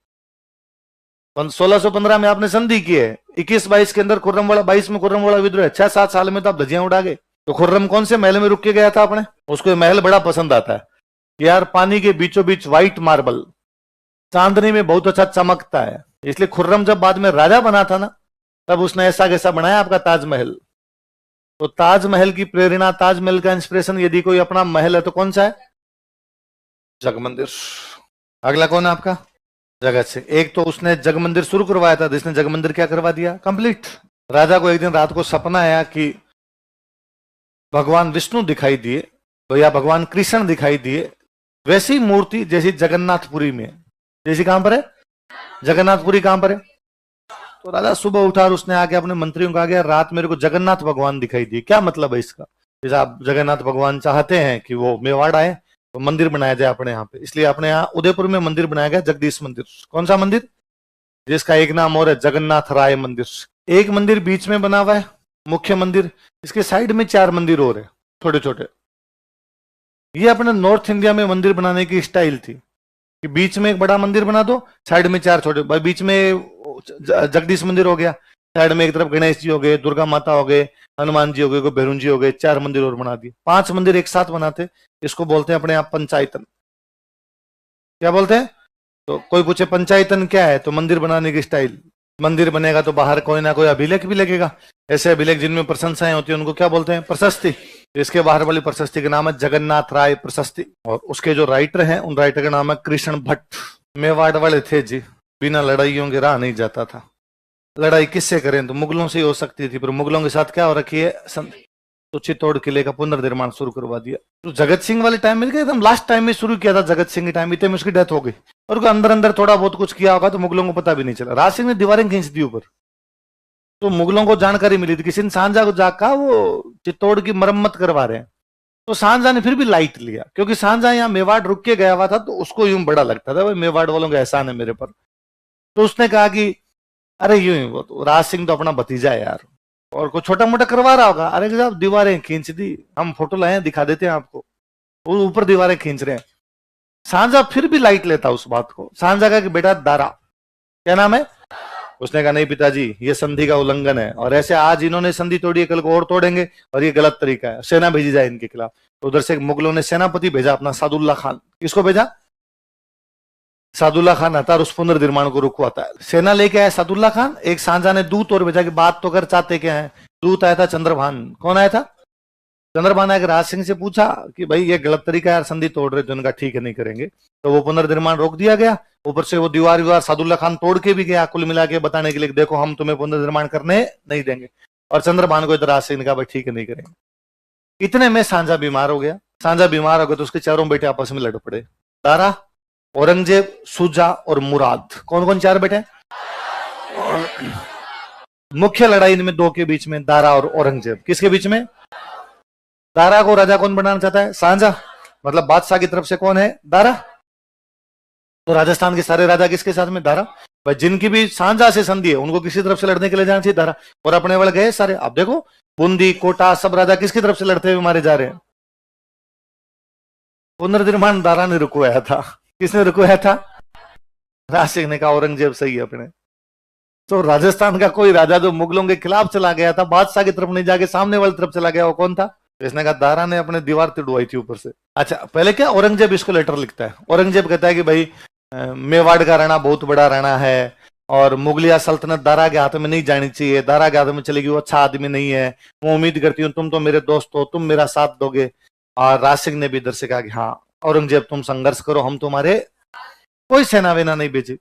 Speaker 1: 1615 में आपने संधि की है, 21-22 के अंदर खुर्रम वाला, 22 में खुर्रम वाला विद्रोह है, 6-7 साल में तो आप धज्जियां उड़ा गए। तो खुर्रम कौन से महल में रुक के गया था अपने? उसको महल बड़ा पसंद आता है यार, पानी के बीचों बीच व्हाइट मार्बल, चांदनी में बहुत अच्छा चमकता है। इसलिए खुर्रम जब बाद में राजा बना था ना, तब उसने ऐसा कैसा बनाया आपका ताजमहल। तो ताजमहल की प्रेरणा, ताजमहल का इंस्पिरेशन यदि कोई अपना महल है तो कौन सा है? जगमंदिर। अगला कौन है आपका? जगत सिंह। एक तो उसने जगमंदिर शुरू करवाया था, जिसने जगमंदिर क्या करवा दिया? कंप्लीट। राजा को एक दिन रात को सपना आया कि भगवान विष्णु दिखाई दिए, तो या भगवान कृष्ण दिखाई दिए, वैसी मूर्ति जैसी जगन्नाथपुरी में। जैसी कहां पर है? जगन्नाथपुरी कहां पर है? तो राजा सुबह उठा और उसने आके अपने मंत्रियों को आ गया, रात मेरे को जगन्नाथ भगवान दिखाई दिए, क्या मतलब है इसका? जैसे आप जगन्नाथ भगवान चाहते हैं कि वो मेवाड़ आए तो मंदिर बनाया जाए अपने यहाँ पे, इसलिए अपने यहाँ उदयपुर में मंदिर बनाया गया, जगदीश मंदिर। कौन सा मंदिर? जिसका एक नाम और है, जगन्नाथ राय मंदिर। एक मंदिर बीच में बना हुआ है, मुख्य मंदिर, इसके साइड में 4 मंदिर और है छोटे छोटे। ये अपने नॉर्थ इंडिया में मंदिर बनाने की स्टाइल थी कि बीच में एक बड़ा मंदिर बना दो, साइड में 4 छोटे। बीच में जगदीश मंदिर हो गया, साइड में एक तरफ गणेश जी हो गए, दुर्गा माता हो गए, हनुमान जी हो गए, भैरून जी हो गए, 4 मंदिर और बना दिए। 5 मंदिर एक साथ बनाते, इसको बोलते हैं अपने आप पंचायतन। क्या बोलते हैं? तो कोई पूछे पंचायतन क्या है, तो मंदिर बनाने की स्टाइल। मंदिर बनेगा तो बाहर कोई ना कोई अभिलेख भी लगेगा, ऐसे अभिलेख जिनमें प्रशंसाएं होती है उनको क्या बोलते हैं? प्रशस्ति। इसके बाहर वाली प्रशस्ति का नाम है जगन्नाथ राय प्रशस्ति, और उसके जो राइटर हैं उन राइटर का नाम है कृष्ण भट्ट। मेवाड़ वाले थे जी, बिना लड़ाइयों के राह नहीं जाता था। लड़ाई किससे करें? तो मुगलों से ही हो सकती थी, पर मुगलों के साथ क्या हो रखी है? तो चित्तौड़ किले का पुनर्निर्माण शुरू करवा दिया। तो जगत सिंह वाले टाइम में एकदम लास्ट टाइम में शुरू किया था, जगत सिंह के टाइम इतने में उसकी डेथ हो गई, और अंदर अंदर थोड़ा बहुत कुछ किया होगा तो मुगलों को पता भी नहीं चला। राज सिंह ने दीवारें खींच दी ऊपर, तो मुगलों को जानकारी मिली थी किसी ने सांझा को जाकर वो चित्तौड़ की मरम्मत करवा रहे हैं। तो सांझा ने फिर भी लाइट लिया, क्योंकि सांझा यहाँ मेवाड़ रुक के गया हुआ था, तो उसको यूं बड़ा लगता था भाई मेवाड़ वालों का एहसान है मेरे पर। तो उसने कहा कि अरे यूं ही वो तो राज सिंह तो अपना भतीजा है यार, और कुछ छोटा मोटा करवा रहा होगा। अरे साहब दीवारें खींच दी, हम फोटो लाए दिखा देते हैं आपको, वो ऊपर दीवारें खींच रहे हैं। सांझा फिर भी लाइट लेता उस बात को। सांझा का कि बेटा दारा, क्या नाम है? उसने कहा नहीं पिताजी, ये संधि का उल्लंघन है, और ऐसे आज इन्होंने संधि तोड़ी है, कल को और तोड़ेंगे, और ये गलत तरीका है, सेना भेजी जाए इनके खिलाफ। तो उधर से मुगलों ने सेनापति भेजा अपना सादुल्ला खान। किसको भेजा? सादुल्ला खान आता है और उस पुनर्निर्माण को रुकवाता है। सेना लेके आया सादुल्ला खान, एक सांझा ने दूत और भेजा कि बात तो कर, चाहते क्या है। दूत आया था चंद्रभान। कौन आया था? चंद्रभान आकर राज सिंह से पूछा कि भाई ये गलत तरीका यार, संधि तोड़ रहे, तो उनका ठीक है नहीं करेंगे। तो वो पुनर्निर्माण रोक दिया गया। ऊपर से वो दीवार सादुल्ला खान तोड़ के भी गया कुल मिला के बताने के लिए, देखो हम तुम्हें पुनर्निर्माण करने नहीं देंगे। और चंद्रभान को इधर राज सिंह ने कहा भाई ठीक है नहीं करेंगे। इतने में सांझा बीमार हो गया। सांझा बीमार हो गया तो उसके चारों बेटे आपस में लड़ पड़े। दारा, औरंगजेब, शुजा और मुराद। कौन कौन चार बेटे? मुख्य लड़ाई इनमें दो के बीच में, दारा और औरंगजेब। किसके बीच में? दारा को राजा कौन बनाना चाहता है? सांझा। मतलब बादशाह की तरफ से कौन है? दारा। तो राजस्थान के सारे राजा किसके साथ में? दारा। भाई जिनकी भी सांझा से संधि है उनको किसी तरफ से लड़ने के लिए जाना चाहिए? दारा। और अपने वाले गए सारे। अब देखो बूंदी, कोटा, सब राजा किसकी तरफ से लड़ते हुए मारे जा रहे हैं? पुनर्निर्माण दारा ने रुकवाया था। किसने रुकवाया था? राज सिंह ने कहा औरंगजेब सही है अपने। तो राजस्थान का कोई राजा जो मुगलों के खिलाफ चला गया था, बादशाह की तरफ नहीं जाके सामने वाली तरफ चला गया, वो कौन था? तो इसने कहा दारा ने अपने दीवार तुड़वाई थी ऊपर से। अच्छा पहले क्या, औरंगजेब इसको लेटर लिखता है। औरंगजेब कहता है कि भाई मेवाड़ का राणा बहुत बड़ा राणा है, और मुगलिया सल्तनत दारा के हाथ में नहीं जानी चाहिए, दारा के हाथ में चलेगी वो अच्छा आदमी नहीं है, मैं उम्मीद करती हूँ तुम तो मेरे दोस्त हो, तुम मेरा साथ दोगे। और राज सिंह ने भी इधर से कहा कि हाँ औरंगजेब तुम संघर्ष करो, हम तुम्हारे कोई सेना वेना नहीं भेजी।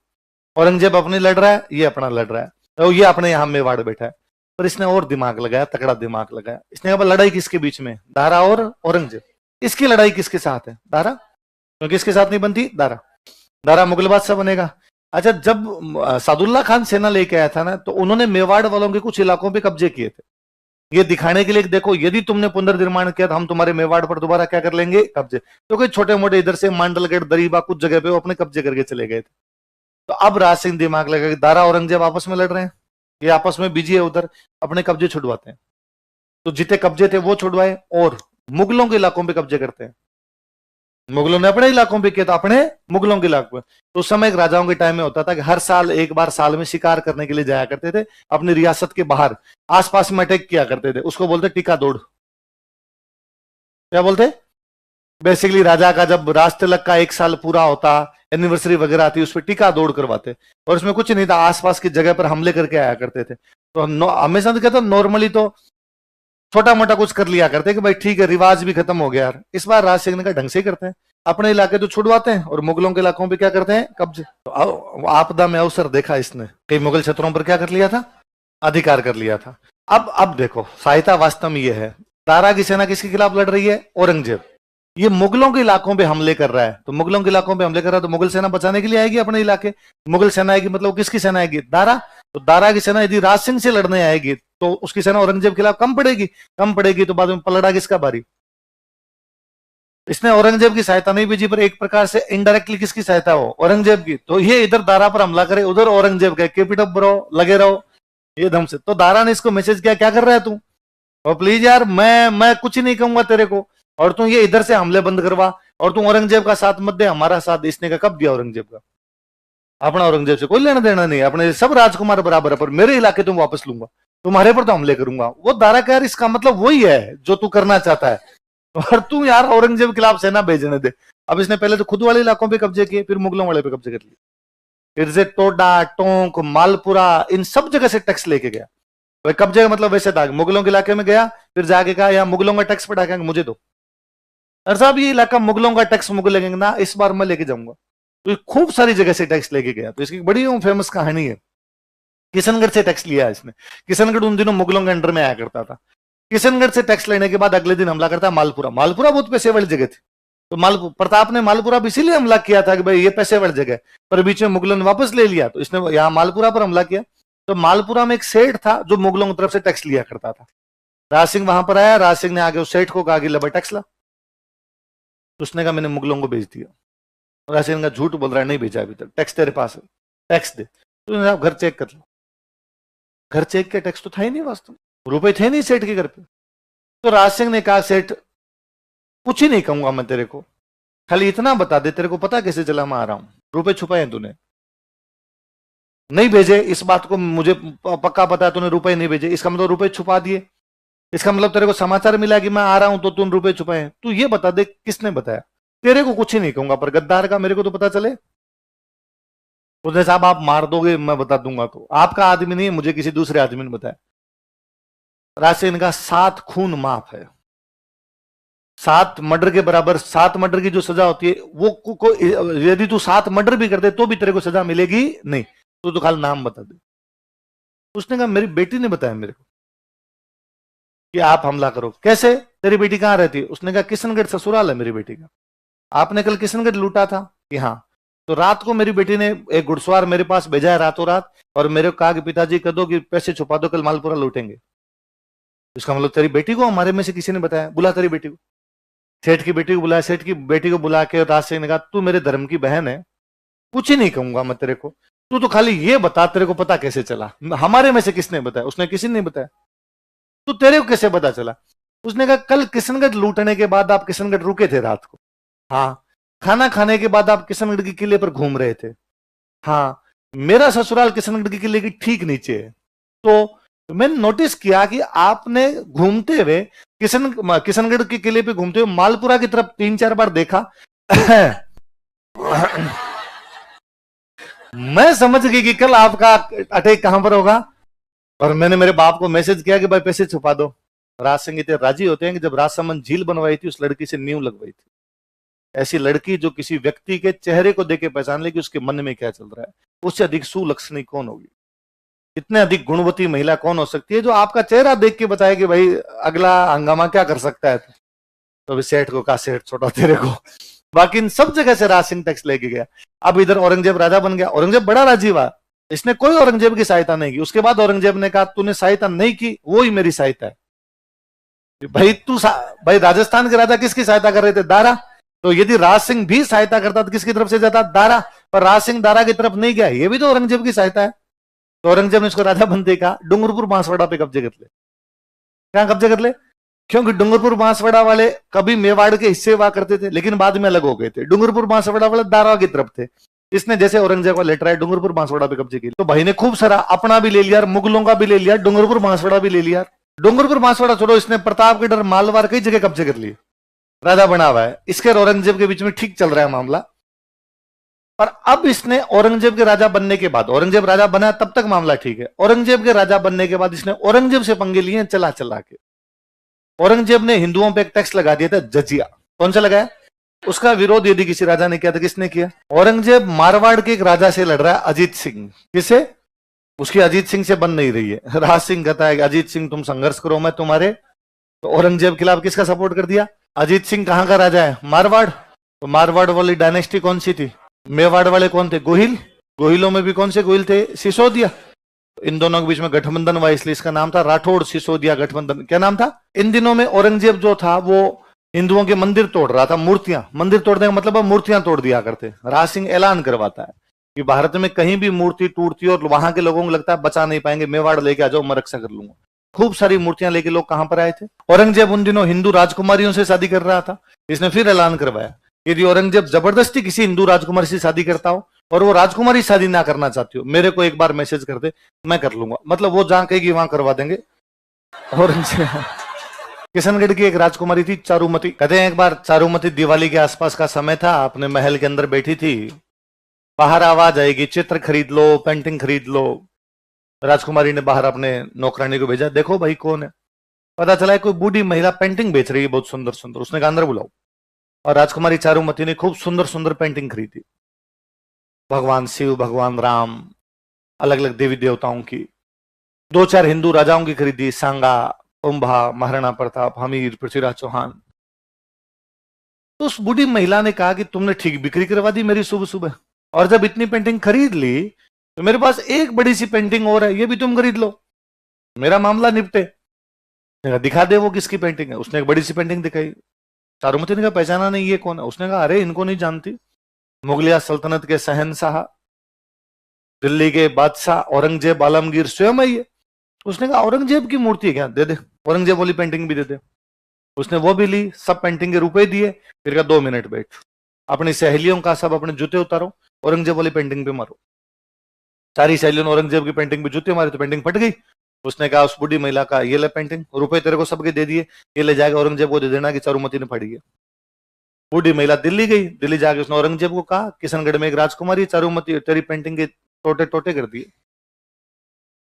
Speaker 1: औरंगजेब अपनी लड़ रहा है, ये अपना लड़ रहा है, तो ये अपने यहाँ मेवाड़ बैठा है। पर इसने और दिमाग लगाया, तगड़ा दिमाग लगाया। इसने कहा लड़ाई किसके बीच में? दारा और औरंगजेब। इसकी लड़ाई किसके साथ है? दारा। क्योंकि किसके साथ नहीं बनती? दारा। दारा मुगल बादशाह बनेगा। अच्छा जब सादुल्ला खान सेना लेके आया था ना, तो उन्होंने मेवाड़ वालों के कुछ इलाकों पे कब्जे किए थे, ये दिखाने के लिए देखो यदि तुमने पुनर्निर्माण किया तो हम तुम्हारे मेवाड़ पर दोबारा क्या कर लेंगे? कब्जे। तो कोई छोटे मोटे इधर से मांडलगढ़, दरीबा, कुछ जगह पे वो अपने कब्जे करके चले गए थे। तो अब राज सिंह दिमाग लगा कि दारा औरंगजेब आपस में लड़ रहे हैं, ये आपस में बिजी है, उधर अपने कब्जे छुड़वाते हैं। तो जितने कब्जे थे वो छुड़वाए और मुगलों के इलाकों पे कब्जे करते हैं। मुगलों ने अपने इलाकों पे किया था, अपने मुगलों के इलाकों में। तो उस समय एक राजाओं के टाइम में होता था कि हर साल एक बार साल में शिकार करने के लिए जाया करते थे अपनी रियासत के बाहर, आसपास में अटैक किया करते थे। उसको बोलते टीका दौड़। क्या बोलते? बेसिकली राजा का जब राज तिलक का एक साल पूरा होता, एनिवर्सरी वगैरह आती, उस पर टीका दौड़ करवाते, और उसमें कुछ नहीं था, आसपास की जगह पर हमले करके आया करते थे। तो हमेशा तो कहता नॉर्मली तो छोटा मोटा कुछ कर लिया करते कि भाई ठीक है रिवाज भी खत्म हो गया यार। इस बार राज सिंह ने कहा ढंग से करते हैं, अपने इलाके तो छुड़वाते हैं और मुगलों के इलाकों पे क्या करते हैं? कब्जे। तो आपदा में अवसर देखा इसने, कई मुगल क्षेत्रों पर क्या कर लिया था? अधिकार कर लिया था। अब देखो सहायता वास्तव में ये है, दारा की सेना किसके खिलाफ लड़ रही है? औरंगजेब। ये मुगलों के इलाकों पे हमले कर रहा है, तो मुगलों के इलाकों पे हमले कर रहा है तो मुगल सेना बचाने के लिए आएगी अपने इलाके। मुगल सेना आएगी मतलब किसकी सेना आएगी? दारा। तो दारा की सेना यदि राज सिंह से लड़ने आएगी तो उसकी सेना औरंगजेब के खिलाफ कम पड़ेगी। कम पड़ेगी तो बाद में पलड़ा किसका बारी? इसने औरंगजेब की सहायता नहीं भेजी, पर एक प्रकार से इनडायरेक्टली किसकी सहायता हो? औरंगजेब की। तो ये इधर दारा पर हमला करे, उधर औरंगजेब का, कीप इट अप ब्रो, लगे रहो ये दम से। तो दारा ने इसको मैसेज किया, क्या कर रहा है तू? और प्लीज यार मैं कुछ ही नहीं कहूंगा तेरे को, और तू ये इधर से हमले बंद करवा, और तू औरंगजेब का साथ मत दे, हमारा साथ। इसने का कब दिया औरंगजेब का? अपना औरंगजेब से कोई लेना देना नहीं, अपने सब राजकुमार बराबर है, पर मेरे इलाके तुम वापस लूंगा, तुम्हारे पर तो हमले करूंगा। वो दारा का यार इसका मतलब वही है जो तू करना चाहता है, और तू यार औरंगजेब के खिलाफ सेना भेजने दे। अब इसने पहले तो खुद वाले इलाकों पे कब्जे किए, फिर मुगलों वाले पे कब्जे कर लिए, फिर से टोडा, टोंक, मालपुरा, इन सब जगह से टैक्स लेके गया। तो कब्जे का मतलब वैसे था, मुगलों के इलाके में गया, फिर जाके कहा यहाँ मुगलों का टैक्स पटा के मुझे दो, अरे साहब ये इलाका मुगलों का टैक्स मुगल लगेंगे ना, इस बार मैं लेके जाऊंगा। तो खूब सारी जगह से टैक्स लेके गया। तो इसकी बड़ी फेमस कहानी है, किशनगढ़ से टैक्स लिया इसने। किशनगढ़ उन दिनों मुगलों के अंडर में आया करता था। किशनगढ़ से टैक्स लेने के बाद अगले दिन हमला करता है मालपुरा। मालपुरा बहुत पैसे वाली जगह थी, तो प्रताप ने मालपुरा भी इसीलिए हमला किया था कि भाई ये पैसे वाली जगह, पर बीच में मुगलों ने वापस ले लिया, तो इसने यहाँ मालपुरा पर हमला किया। तो मालपुरा में एक सेठ था जो मुगलों की तरफ से टैक्स लिया करता था। राज सिंह वहां पर आया, राज सिंह ने आगे उस सेठ को कहा कि ले भाई टैक्स ला। तो उसने कहा मैंने मुगलों को भेज दिया। राज सिंह का झूठ बोल रहा है, नहीं भेजा अभी तक, टैक्स तेरे पास है, टैक्स दे। तो आप घर चेक कर लो, घर चेक के टैक्स तो था ही नहीं, वास्तव में रुपए थे नहीं सेठ के घर पे। तो राज सिंह ने कहा सेठ कुछ ही नहीं कहूंगा मैं तेरे को, खाली इतना बता दे तेरे को पता कैसे चला मैं आ रहा हूं, रुपए छुपाए तूने, नहीं भेजे, इस बात को मुझे पक्का पता है तूने रुपए नहीं भेजे, इसका मतलब रुपए छुपा दिए, इसका मतलब तेरे को समाचार मिला कि मैं आ रहा हूं तो तूने रुपए छुपाए। तू ये बता दे किसने बताया। तेरे को कुछ ही नहीं कहूंगा पर गद्दार का मेरे को तो पता चले। उसने साहब आप मार दोगे मैं बता दूंगा, तो आपका आदमी नहीं, मुझे किसी दूसरे आदमी ने बताया। राज सिंह का 7 खून माफ है, 7 मर्डर के बराबर, 7 मर्डर की जो सजा होती है वो यदि तू 7 मर्डर भी कर दे तो भी तेरे को सजा मिलेगी नहीं, तो खाली नाम बता दे। उसने कहा मेरी बेटी ने बताया मेरे को कि आप हमला करो। कैसे, तेरी बेटी कहां रहती है? उसने कहा किशनगढ़ ससुराल है मेरी बेटी का। आपने कल किशनगढ़ लूटा था कि हाँ। तो रात को मेरी बेटी ने एक घुड़सवार मेरे पास भेजा है रातों रात, और मेरे को कहा कि पिताजी कह दो कि पैसे छुपा दो, कल मालपुरा लूटेंगे। इसका मतलब तेरी बेटी को हमारे में से किसी ने बताया, बुला तेरी बेटी को। सेठ की बेटी को बुलाया, सेठ की बेटी को बुला के राज सिंह ने कहा तू मेरे धर्म की बहन है, कुछ ही नहीं कहूंगा मैं तेरे को, तू तो खाली ये बता तेरे को पता कैसे चला, हमारे में से किसने बताया? उसने किसी ने बताया। तो तेरे को कैसे पता चला? उसने कहा कल किशनगढ़ लूटने के बाद आप किशनगढ़ रुके थे रात को, हाँ। खाना खाने के बाद आप किशनगढ़ के किले पर घूम रहे थे, हाँ। मेरा ससुराल किशनगढ़ के किले की ठीक नीचे है। तो मैंने नोटिस किया कि आपने घूमते हुए किशनगढ़ के किले पे घूमते हुए मालपुरा की तरफ 3-4 बार देखा। मैं समझ गई कि कल आपका अटैक कहां पर होगा, और मैंने मेरे बाप को मैसेज किया कि भाई पैसे छुपा दो। राज सिंह इतने राजी होते हैं कि जब राजसमंद झील बनवाई थी उस लड़की से नींव लगवाई थी। ऐसी लड़की जो किसी व्यक्ति के चेहरे को देख के पहचान ले कि उसके मन में क्या चल रहा है, उससे अधिक सुलक्षणी कौन होगी, इतने अधिक गुणवती महिला कौन हो सकती है जो आपका चेहरा देख के बताए कि भाई अगला हंगामा क्या कर सकता है। तो अभी सेठ को कहा सेठ छोटा तेरे को। बाकी इन सब जगह से राज सिंह टैक्स लेके गया। अब इधर औरंगजेब राजा बन गया, औरंगजेब बड़ा राजी हुआ, इसने कोई औरंगजेब की सहायता नहीं की। उसके बाद औरंगजेब ने कहा तूने सहायता नहीं की, वो ही मेरी सहायता है। भाई भाई राजस्थान के राजा किसकी सहायता कर रहे थे? दारा। तो यदि राज सिंह भी सहायता करता तो किसकी तरफ से जाता? दारा। पर राज सिंह दारा की तरफ नहीं गया, ये भी तो औरंगजेब की सहायता है। तो औरंगजेब ने इसको राजा बनते कहा डूंगरपुर बांसवाड़ा पे कब्जे कर ले। क्या कब्जे कर ले? क्योंकि डूंगरपुर बांसवाड़ा वाले कभी मेवाड़ के हिस्से हुआ करते थे, लेकिन बाद में अलग हो गए थे। डूंगरपुर बांसवाड़ा वाले दारा की तरफ थे। इसने जैसे औरंगजेब का लेटर आया डूंगरपुर बांसवाड़ा पे कब्जे की, तो भाई ने खूब सारा अपना भी ले लिया, मुगलों का भी ले लिया, डूंगरपुर बांसवाड़ा भी ले लिया। डूंगरपुर बांसवाड़ा छोड़ो, इसने प्रतापगढ़ मालवार कई जगह कब्जे कर लिए, राजा बना हुआ है। इसके और औरंगजेब के बीच में ठीक चल रहा है मामला। पर अब इसने औरंगजेब के राजा बनने के बाद, औरंगजेब राजा बना तब तक मामला ठीक है, औरंगजेब के राजा बनने के बाद इसने औरंगजेब से पंगे लिए चला चला के। औरंगजेब ने हिंदुओं पे एक टैक्स लगा दिया था जजिया। कौन सा लगाया? उसका विरोध यदि किसी राजा ने किया तो किसने किया? औरंगजेब मारवाड़ के एक राजा से लड़ रहा है, अजीत सिंह। किसे? उसकी अजीत सिंह से बन नहीं रही है। राज सिंह कहता है अजीत सिंह तुम संघर्ष करो मैं तुम्हारे, तो औरंगजेब के खिलाफ किसका सपोर्ट कर दिया? अजीत सिंह कहां का राजा है? मारवाड़। तो मारवाड़ वाली डायनेस्टी कौन सी थी? मेवाड़ वाले कौन थे? गोहिल। गोहिलों में भी कौन से गोहिल थे? सिसोदिया। इन दोनों के बीच में गठबंधन हुआ, इसलिए इसका नाम था राठौड़ सिसोदिया गठबंधन। क्या नाम था? इन दिनों में औरंगजेब जो था वो हिंदुओं के मंदिर तोड़ रहा था, मूर्तियां। मंदिर तोड़ने का मतलब मूर्तियां तोड़ दिया करते। राज सिंह ऐलान करवाता है कि भारत में कहीं भी मूर्ति टूटती और वहां के लोगों को लगता है बचा नहीं पाएंगे, मेवाड़ लेके आ जाओ, मैं रक्षा कर लूंगा। खूब सारी मूर्तियां लेके लोग कहां पर आए थे? औरंगजेब उन दिनों हिंदू राजकुमारियों से शादी कर रहा था। इसने फिर ऐलान करवाया यदि औरंगजेब जबरदस्ती किसी हिंदू राजकुमारी से शादी करता हो और वो राजकुमारी शादी ना करना चाहती हो, मेरे को एक बार मैसेज कर दे, मैं कर लूंगा। मतलब वो जहां कहेगी वहां करवा देंगे। औरंगजेब किशनगढ़ की एक राजकुमारी थी चारुमती। कहते हैं एक बार चारुमती दिवाली के आसपास का समय था, अपने महल के अंदर बैठी थी, बाहर आवाज आएगी चित्र खरीद लो, पेंटिंग खरीद लो। राजकुमारी ने बाहर अपने नौकरानी को भेजा, देखो भाई कौन है। पता चला है कोई बूढ़ी महिला पेंटिंग बेच रही है बहुत सुंदर सुंदर। उसने कहा अंदर बुलाओ, और राजकुमारी चारुमती ने खूब सुंदर सुंदर पेंटिंग खरीदी। भगवान शिव, भगवान राम, अलग अलग देवी देवताओं की। 2-4 हिंदू राजाओं की खरीदी, सांगा, कुंभा, महाराणा प्रताप, हमीर, पृथ्वीराज चौहान। तो उस बूढ़ी महिला ने कहा कि तुमने ठीक बिक्री करवा दी मेरी सुबह सुबह, और जब इतनी पेंटिंग खरीद ली तो मेरे पास एक बड़ी सी पेंटिंग और है, ये भी तुम खरीद लो, मेरा मामला निपटे। दिखा दे वो किसकी पेंटिंग है। उसने एक बड़ी सी पेंटिंग दिखाई। चारुमती ने कहा पहचाना नहीं, ये कौन है? उसने कहा अरे इनको नहीं जानती, मुगलिया सल्तनत के शहंशाह, दिल्ली के बादशाह औरंगजेब आलमगीर स्वयं है ये। उसने कहा औरंगजेब की मूर्ति है क्या? दे दे, औरंगजेब वाली पेंटिंग भी दे दे। उसने वो भी ली, सब पेंटिंग के रुपए दिए, फिर कहा 2 मिनट बैठ, अपनी सहेलियों का सब अपने जूते उतारो, औरंगजेब वाली पेंटिंग पे मारो। सारी सहेलियों ने औरंगजेब की पेंटिंग पे जूते मारे तो पेंटिंग फट गई। उसने कहा उस बूढ़ी महिला का, ये ले पेंटिंग, रुपए तेरे को सबके दे दिए, ये ले जाकर औरंगजेब को दे देना कि चारुमती ने फाड़ी है। बूढ़ी महिला दिल्ली गई, दिल्ली जाके उसने औरंगजेब को कहा किशनगढ़ में एक राजकुमारी चारुमती तेरी पेंटिंग के टोटे टोटे कर दिए।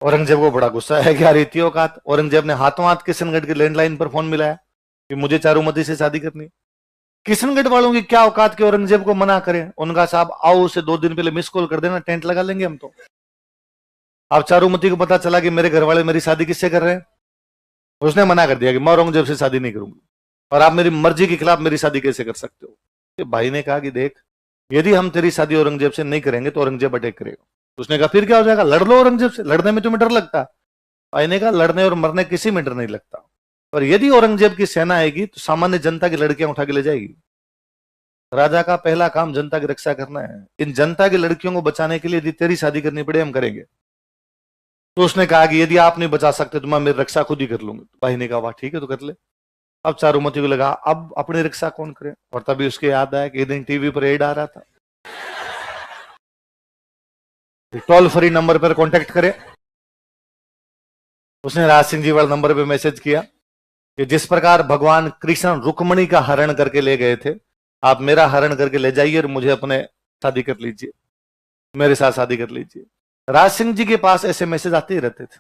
Speaker 1: औरंगजेब को बड़ा गुस्सा है कि रीति औकात। औरंगजेब ने हाथों हाथ किशनगढ़ के लैंडलाइन पर फोन मिलाया कि मुझे चारुमती से शादी करनी। किशनगढ़ वालों की क्या औकात के औरंगजेब को मना करें। उनका साहब आओ उसे 2 दिन पहले मिस कॉल कर देना, टेंट लगा लेंगे हम तो। अब चारुमती को पता चला कि मेरे घर वाले मेरी शादी किससे कर रहे हैं, उसने मना कर दिया कि मैं औरंगजेब से शादी नहीं करूंगी, और आप मेरी मर्जी के खिलाफ मेरी शादी कैसे कर सकते हो। तो भाई ने कहा कि देख, यदि हम तेरी शादी औरंगजेब से नहीं करेंगे तो औरंगजेब अटैक करेगा। उसने कहा फिर क्या हो जाएगा? लड़ लो औरंगजेब से, लड़ने में तुम्हें डर लगता? भाई ने कहा लड़ने और मरने किसी में डर नहीं लगता, और यदि औरंगजेब की सेना आएगी तो सामान्य जनता की लड़कियां उठा के ले जाएगी। राजा का पहला काम जनता की रक्षा करना है। इन जनता की लड़कियों को बचाने के लिए यदि तेरी शादी करनी पड़े हम करेंगे। तो उसने कहा कि यदि आप नहीं बचा सकते तो मैं मेरी रक्षा खुद ही कर लूंगी। भाई ने कहा वाह ठीक है तो कर ले। अब चारुमती को लगा अब अपनी रक्षा कौन करे, और तभी उसके याद आया कि एक दिन टीवी पर एड आ रहा था, टोल फ्री नंबर पर कांटेक्ट करे। उसने राज सिंह जी वाले नंबर पे मैसेज किया कि जिस प्रकार भगवान कृष्ण रुक्मणी का हरण करके ले गए थे, आप मेरा हरण करके ले जाइए और मुझे अपने शादी कर लीजिए, मेरे साथ शादी कर लीजिए। राज सिंह जी के पास ऐसे मैसेज आते ही रहते थे,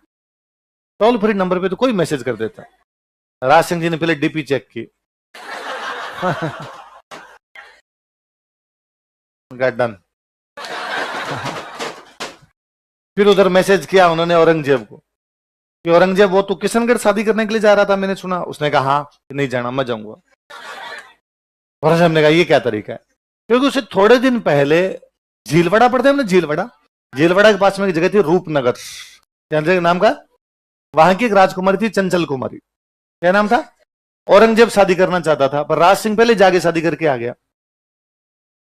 Speaker 1: टोल फ्री नंबर पे तो कोई मैसेज कर देता। राज सिंह जी ने पहले डीपी चेक की डन। फिर उधर मैसेज किया उन्होंने औरंगजेब को कि औरंगजेब वो तो किशनगढ़ शादी करने के लिए जा रहा था, मैंने सुना। उसने कहा हाँ, नहीं जाना, मैं जाऊंगा। औरंगजेब ने कहा ये क्या तरीका है, क्योंकि उसे थोड़े दिन पहले झीलवाड़ा पड़ता है ना, झीलवाड़ा, झीलवाड़ा के पास में एक जगह थी रूपनगर, क्या नाम का, वहां की एक राजकुमारी थी चंचल कुमारी, क्या नाम था। औरंगजेब शादी करना चाहता था पर राज सिंह पहले जाके शादी करके आ गया।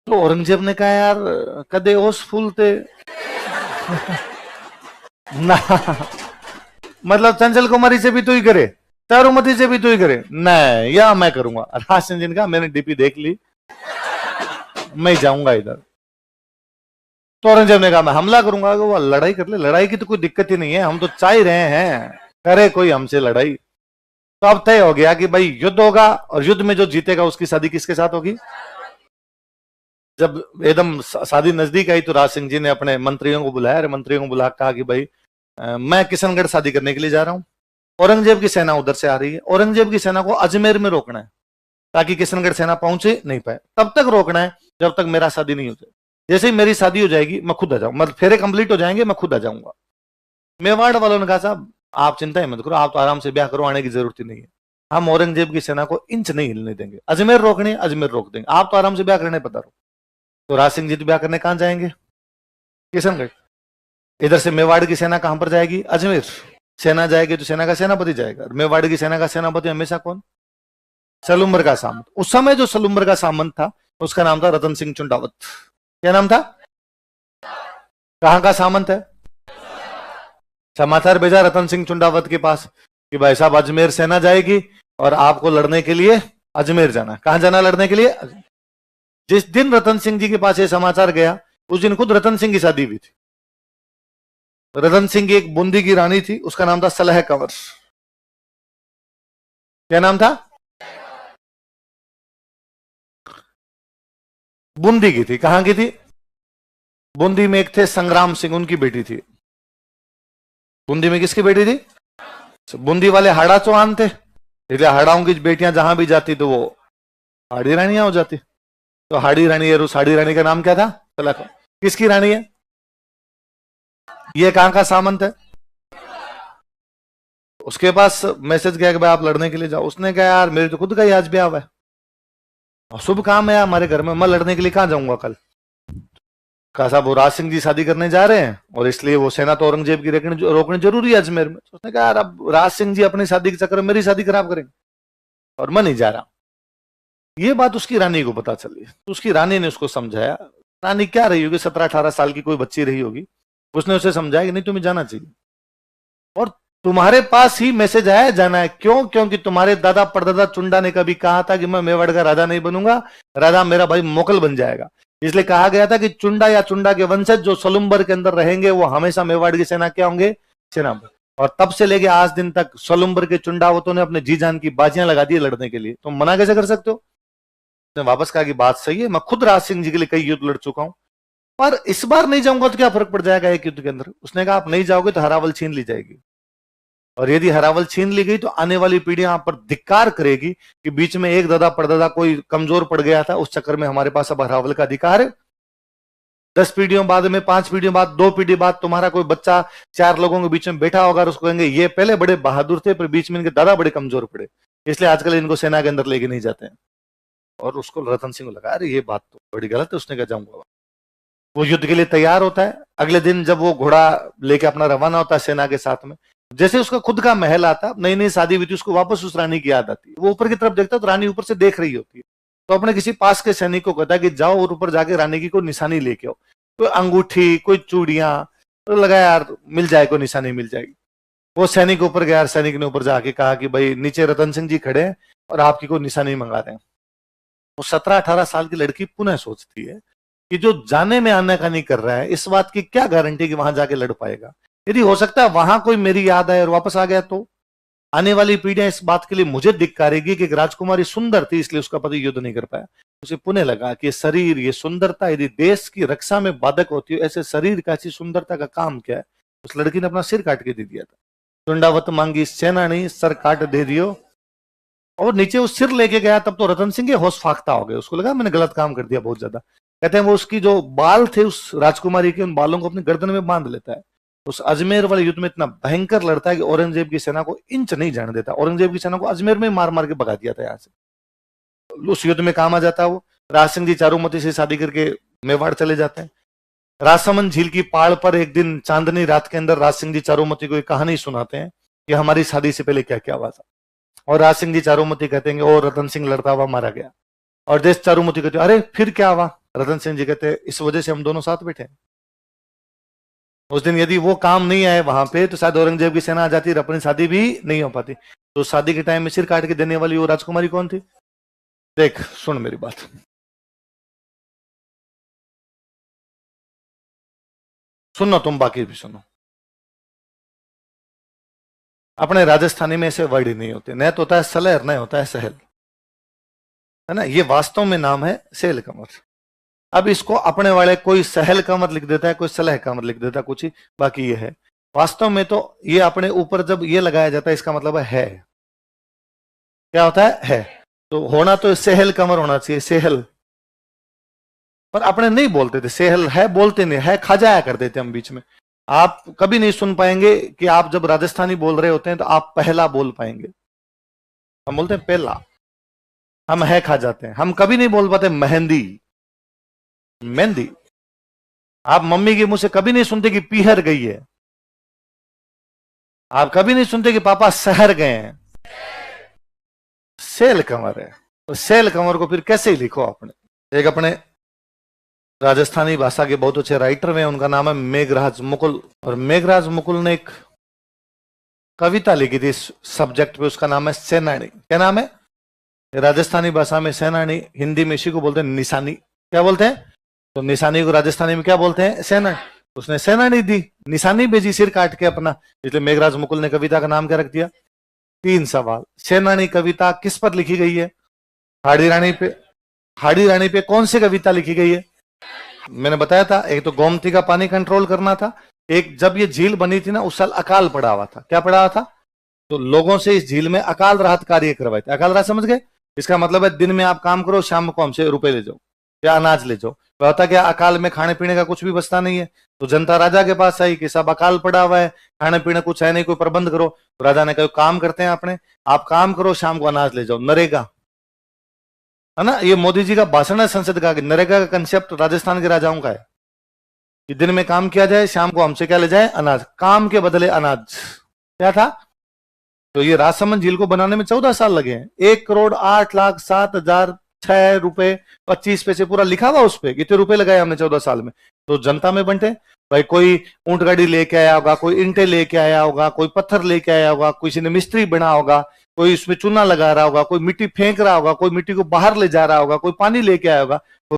Speaker 1: तो औरंगजेब ने कहा यार कदे ओस फूलते ना, मतलब चंचल कुमारी से भी तू ही करे, चारुमती से भी तू ही करे, नहीं या मैं करूंगा। राज सिंह जी ने कहा मैंने डीपी देख ली, मैं जाऊंगा इधर। तो औरंगजेब ने कहा मैं हमला करूंगा। वो लड़ाई कर ले, लड़ाई की तो कोई दिक्कत ही नहीं है, हम तो चाह ही रहे हैं, करे कोई हमसे लड़ाई। तो अब तय हो गया कि भाई युद्ध होगा, और युद्ध में जो जीतेगा उसकी शादी किसके साथ होगी। जब एकदम शादी नजदीक आई तो राज सिंह जी ने अपने मंत्रियों को बुलाया, मंत्रियों को बुला कहा कि भाई मैं किशनगढ़ शादी करने के लिए जा रहा हूं, औरंगजेब की सेना उधर से आ रही है, औरंगजेब की सेना को अजमेर में रोकना है ताकि किशनगढ़ सेना पहुंचे नहीं पाए, तब तक रोकना है जब तक मेरा शादी नहीं हो जाए। जैसे ही मेरी शादी हो जाएगी मैं खुद आ जाऊंगा, मतलब फेरे कंप्लीट हो जाएंगे मैं खुद आ जाऊंगा। मेवाड़ वालों ने कहा साहब आप चिंता ही मत करो, आप तो आराम से ब्याह करो, आने की जरूरत ही नहीं है, हम औरंगजेब की सेना को इंच नहीं हिलने देंगे, अजमेर रोकने अजमेर रोक देंगे, आप तो आराम से ब्याह करने पता रहो। तो राज सिंह जी तो ब्याह करने कहां जाएंगे, किशनगढ़। इधर से मेवाड़ की सेना कहां पर जाएगी, अजमेर। सेना जाएगी तो सेना का सेनापति जाएगा, मेवाड़ की सेना का सेनापति हमेशा कौन, सलूम्बर का सामंत। उस समय जो सलूम्बर का सामंत था उसका नाम था रतन सिंह चुंडावत। क्या नाम था, कहां का सामंत है। समाचार भेजा रतन सिंह चुंडावत के पास कि भाई साहब अजमेर सेना जाएगी और आपको लड़ने के लिए अजमेर जाना। कहां जाना लड़ने के लिए। जिस दिन रतन सिंह जी के पास ये समाचार गया उस दिन खुद रतन सिंह की शादी हुई थी। रतन सिंह की एक बूंदी की रानी थी, उसका नाम था सलह कंवर। क्या नाम था, बूंदी की थी। कहां की थी, बूंदी में एक थे संग्राम सिंह, उनकी बेटी थी। बूंदी में किसकी बेटी थी, बूंदी वाले हाड़ा चौहान थे, इसलिए हाड़ाओं की बेटियां जहां भी जाती तो वो हाड़ी रानियां हो जाती। तो हाड़ी रानी है, उस हाड़ी रानी का नाम क्या था, किसकी रानी है, ये कहां का सामंत है। उसके पास मैसेज गया कि भाई आप लड़ने के लिए जाओ। उसने कहा यार मेरे तो खुद का ही आज ब्याह हुआ है और शुभ काम है हमारे घर में, मैं लड़ने के लिए कहां जाऊंगा कल। कहा साहब वो राज सिंह जी शादी करने जा रहे हैं और इसलिए वो सेना तो औरंगजेब की रोकनी जरूरी है अजमेर में। तो उसने कहा यार अब राज सिंह जी अपनी शादी के चक्कर में मेरी शादी खराब करेंगे और मैं नहीं जा रहा। ये बात उसकी रानी को पता चली तो उसकी रानी ने उसको समझाया। रानी क्या रही होगी, 17-18 साल की कोई बच्ची रही होगी। उसने उसे समझाया कि नहीं तुम्हें जाना चाहिए और तुम्हारे पास ही मैसेज आया जाना है। क्यों? क्योंकि तुम्हारे दादा परदादा चुंडा ने कभी कहा था कि मैं मेवाड़ का राजा नहीं बनूंगा, राजा मेरा भाई मुगल बन जाएगा। इसलिए कहा गया था कि चुंडा या चुंडा के वंशज जो सलुम्बर के अंदर रहेंगे वो हमेशा मेवाड़ की सेना क्या होंगे, सेना। और तब से लेके आज दिन तक सलुम्बर के चुंडावतों ने अपने जी जान की बाजियां लगा दी लड़ने के लिए। तुम मना कैसे कर सकते हो? उसने वापस कहा कि बात सही है, मैं खुद राज सिंह जी के लिए कई युद्ध लड़ चुका हूं, पर इस बार नहीं जाऊंगा तो क्या फर्क पड़ जाएगा एक युद्ध के अंदर। उसने कहा आप नहीं जाओगे तो हरावल छीन ली जाएगी और यदि हरावल छीन ली गई तो आने वाली पीढ़ियां आप पर धिक्कार करेगी कि बीच में एक दादा परदादा कोई कमजोर पड़ गया था, उस चक्कर में हमारे पास अब हरावल का अधिकार है। 10 पीढ़ियों बाद में, 5 पीढ़ियों बाद, 2 पीढ़ी बाद तुम्हारा कोई बच्चा 4 लोगों के बीच में बैठा होगा और उसको कहेंगे ये पहले बड़े बहादुर थे पर बीच में इनके दादा बड़े कमजोर पड़े, इसलिए आजकल इनको सेना के अंदर लेके नहीं जाते हैं। और उसको रतन सिंह को लगा अरे ये बात तो बड़ी गलत है। उसने कहा जाऊंगा। वो युद्ध के लिए तैयार होता है। अगले दिन जब वो घोड़ा लेके अपना रवाना होता है सेना के साथ में, जैसे उसका खुद का महल आता, नई नई शादी हुई थी, उसको वापस उस रानी की याद आती है। वो ऊपर की तरफ देखता है तो रानी ऊपर से देख रही होती है। तो अपने किसी पास के सैनिक को कहता है कि जाओ और ऊपर जाके रानी की कोई निशानी लेके आओ, कोई अंगूठी, कोई चूड़ियां, तो लगा यार मिल जाए, कोई निशानी मिल जाएगी। वो सैनिक ऊपर गया, सैनिक ने ऊपर जाके कहा कि भाई नीचे रतन सिंह जी खड़े हैं और आपकी कोई निशानी मंगा रहे हैं। वो 17-18 साल की लड़की पुनः सोचती है कि जो जाने में आने का नहीं कर रहा है, इस बात की क्या गारंटी कि वहां जाके लड़ पाएगा। यदि हो सकता है वहां कोई मेरी याद आए और वापस आ गया तो आने वाली पीढ़ियां इस बात के लिए मुझे धिक्कारेगी कि राजकुमारी सुंदर थी इसलिए उसका पति युद्ध नहीं कर पाया। उसे पुनः लगा कि शरीर, ये सुंदरता यदि देश की रक्षा में बाधक होती है, ऐसे शरीर का, ऐसी सुंदरता का काम क्या है। उस लड़की ने अपना सिर काट के दे दिया था। चुंडावत मांगी सेना नहीं, सर काट दे दियो। और नीचे वो सिर लेके गया तब तो रतन सिंह के होश फाख्ता हो गए। उसको लगा मैंने गलत काम कर दिया बहुत ज्यादा। कहते हैं वो उसकी जो बाल थे उस राजकुमारी के, उन बालों को अपनी गर्दन में बांध लेता है। उस अजमेर वाले युद्ध में इतना भयंकर लड़ता है कि औरंगजेब की सेना को इंच नहीं जाने देता। औरंगजेब की सेना को अजमेर में मार मार के भगा दिया था यहाँ से। उस युद्ध में काम आ जाता है वो। राज सिंह जी चारुमती से शादी करके मेवाड़ चले जाते हैं। राजसमंद झील की पहाड़ पर एक दिन चांदनी रात के अंदर राज सिंह जी चारुमती को एक कहानी सुनाते हैं कि हमारी शादी से पहले क्या क्या हुआ था। और राज सिंह जी चारुमती कहते हैं ओ रतन सिंह लड़ता हुआ मारा गया। और देश चारुमती कहते अरे फिर क्या हुआ? रतन सिंह जी कहते इस वजह से हम दोनों साथ बैठे हैं। उस दिन यदि वो काम नहीं आए वहां पे तो शायद औरंगजेब की सेना आ जाती और अपनी शादी भी नहीं हो पाती। तो शादी के टाइम में सिर काट के देने वाली वो राजकुमारी कौन थी? देख सुन मेरी बात, सुनो तुम बाकी भी सुनो। अपने राजस्थानी में ऐसे वर्ड ही नहीं होते, न तो होता है सलहर न होता है सहल, है ना। ये वास्तव में नाम है सेल कमर। अब इसको अपने वाले कोई सहल कमर लिख देता है, कोई सलह कमर लिख देता है, कुछ ही। बाकी ये है वास्तव में तो ये अपने ऊपर जब ये लगाया जाता है इसका मतलब है क्या होता है तो होना तो सेहल कमर होना चाहिए, सेहल। पर अपने नहीं बोलते थे सेहल, है बोलते नहीं, है खा जाया कर देते हम बीच में। आप कभी नहीं सुन पाएंगे कि आप जब राजस्थानी बोल रहे होते हैं तो आप पहला बोल पाएंगे। हम बोलते हैं पहला, हम है खा जाते हैं। हम कभी नहीं बोल पाते मेहंदी, मेहंदी। आप मम्मी के मुंह से कभी नहीं सुनते कि पीहर गई है। आप कभी नहीं सुनते कि पापा शहर गए हैं। सेल कमर है। तो सेल कमर को फिर कैसे ही लिखो आपने। एक अपने राजस्थानी भाषा के बहुत अच्छे राइटर में, उनका नाम है मेघराज मुकुल। और मेघराज मुकुल ने एक कविता लिखी थी इस सब्जेक्ट पे, उसका नाम है सेनानी। क्या नाम है? राजस्थानी भाषा में सेनानी, हिंदी में इसी को बोलते हैं निशानी। क्या बोलते हैं? तो निशानी को राजस्थानी में क्या बोलते हैं? सेना। उसने सेनानी दी, निशानी भेजी सिर काट के अपना। इसलिए मेघराज मुकुल ने कविता का नाम क्या रख दिया? 3 सवाल। सेनानी कविता किस पर लिखी गई है? हाड़ी रानी पे। हाड़ी रानी पे कौन सी कविता लिखी गई है? मैंने बताया था, एक तो गोमती का पानी कंट्रोल करना था, एक जब ये झील बनी थी ना उस साल अकाल पड़ा हुआ था। क्या पड़ा हुआ था? तो लोगों से इस झील में अकाल राहत कार्य करवाए थे। अकाल राहत समझ गए? इसका मतलब है दिन में आप काम करो, शाम को हमसे रुपए ले जाओ। या अनाज ले जाओ। होता क्या, अकाल में खाने पीने का कुछ भी बचता नहीं है, तो जनता राजा के पास आई कि सब अकाल पड़ा हुआ है, खाने पीने कुछ है नहीं, कोई प्रबंध करो। तो राजा ने कहा काम करते हैं अपने, आप काम करो, शाम को अनाज ले जाओ, नरेगा, है ना। ये मोदी जी का भाषण है संसद का, नरेगा का कंसेप्ट राजस्थान के राजाओं का है कि दिन में काम किया जाए, शाम को हमसे क्या ले जाए, अनाज, काम के बदले अनाज। क्या था, तो ये राजसमंद झील को बनाने में 14 साल लगे हैं। 1,08,07,006 रुपए 25 पैसे पूरा लिखा हुआ उस पर, कितने रुपए लगाए हमने 14 साल में। तो जनता में बंटे भाई, कोई ऊंट गाड़ी लेके आया होगा, कोई ईंटें लेके आया होगा, कोई पत्थर लेके आया होगा, किसी ने मिस्त्री बना होगा, कोई इसमें चूना लगा रहा होगा, कोई मिट्टी फेंक रहा होगा, कोई मिट्टी को बाहर ले जा रहा होगा, कोई पानी लेके आया होगा। तो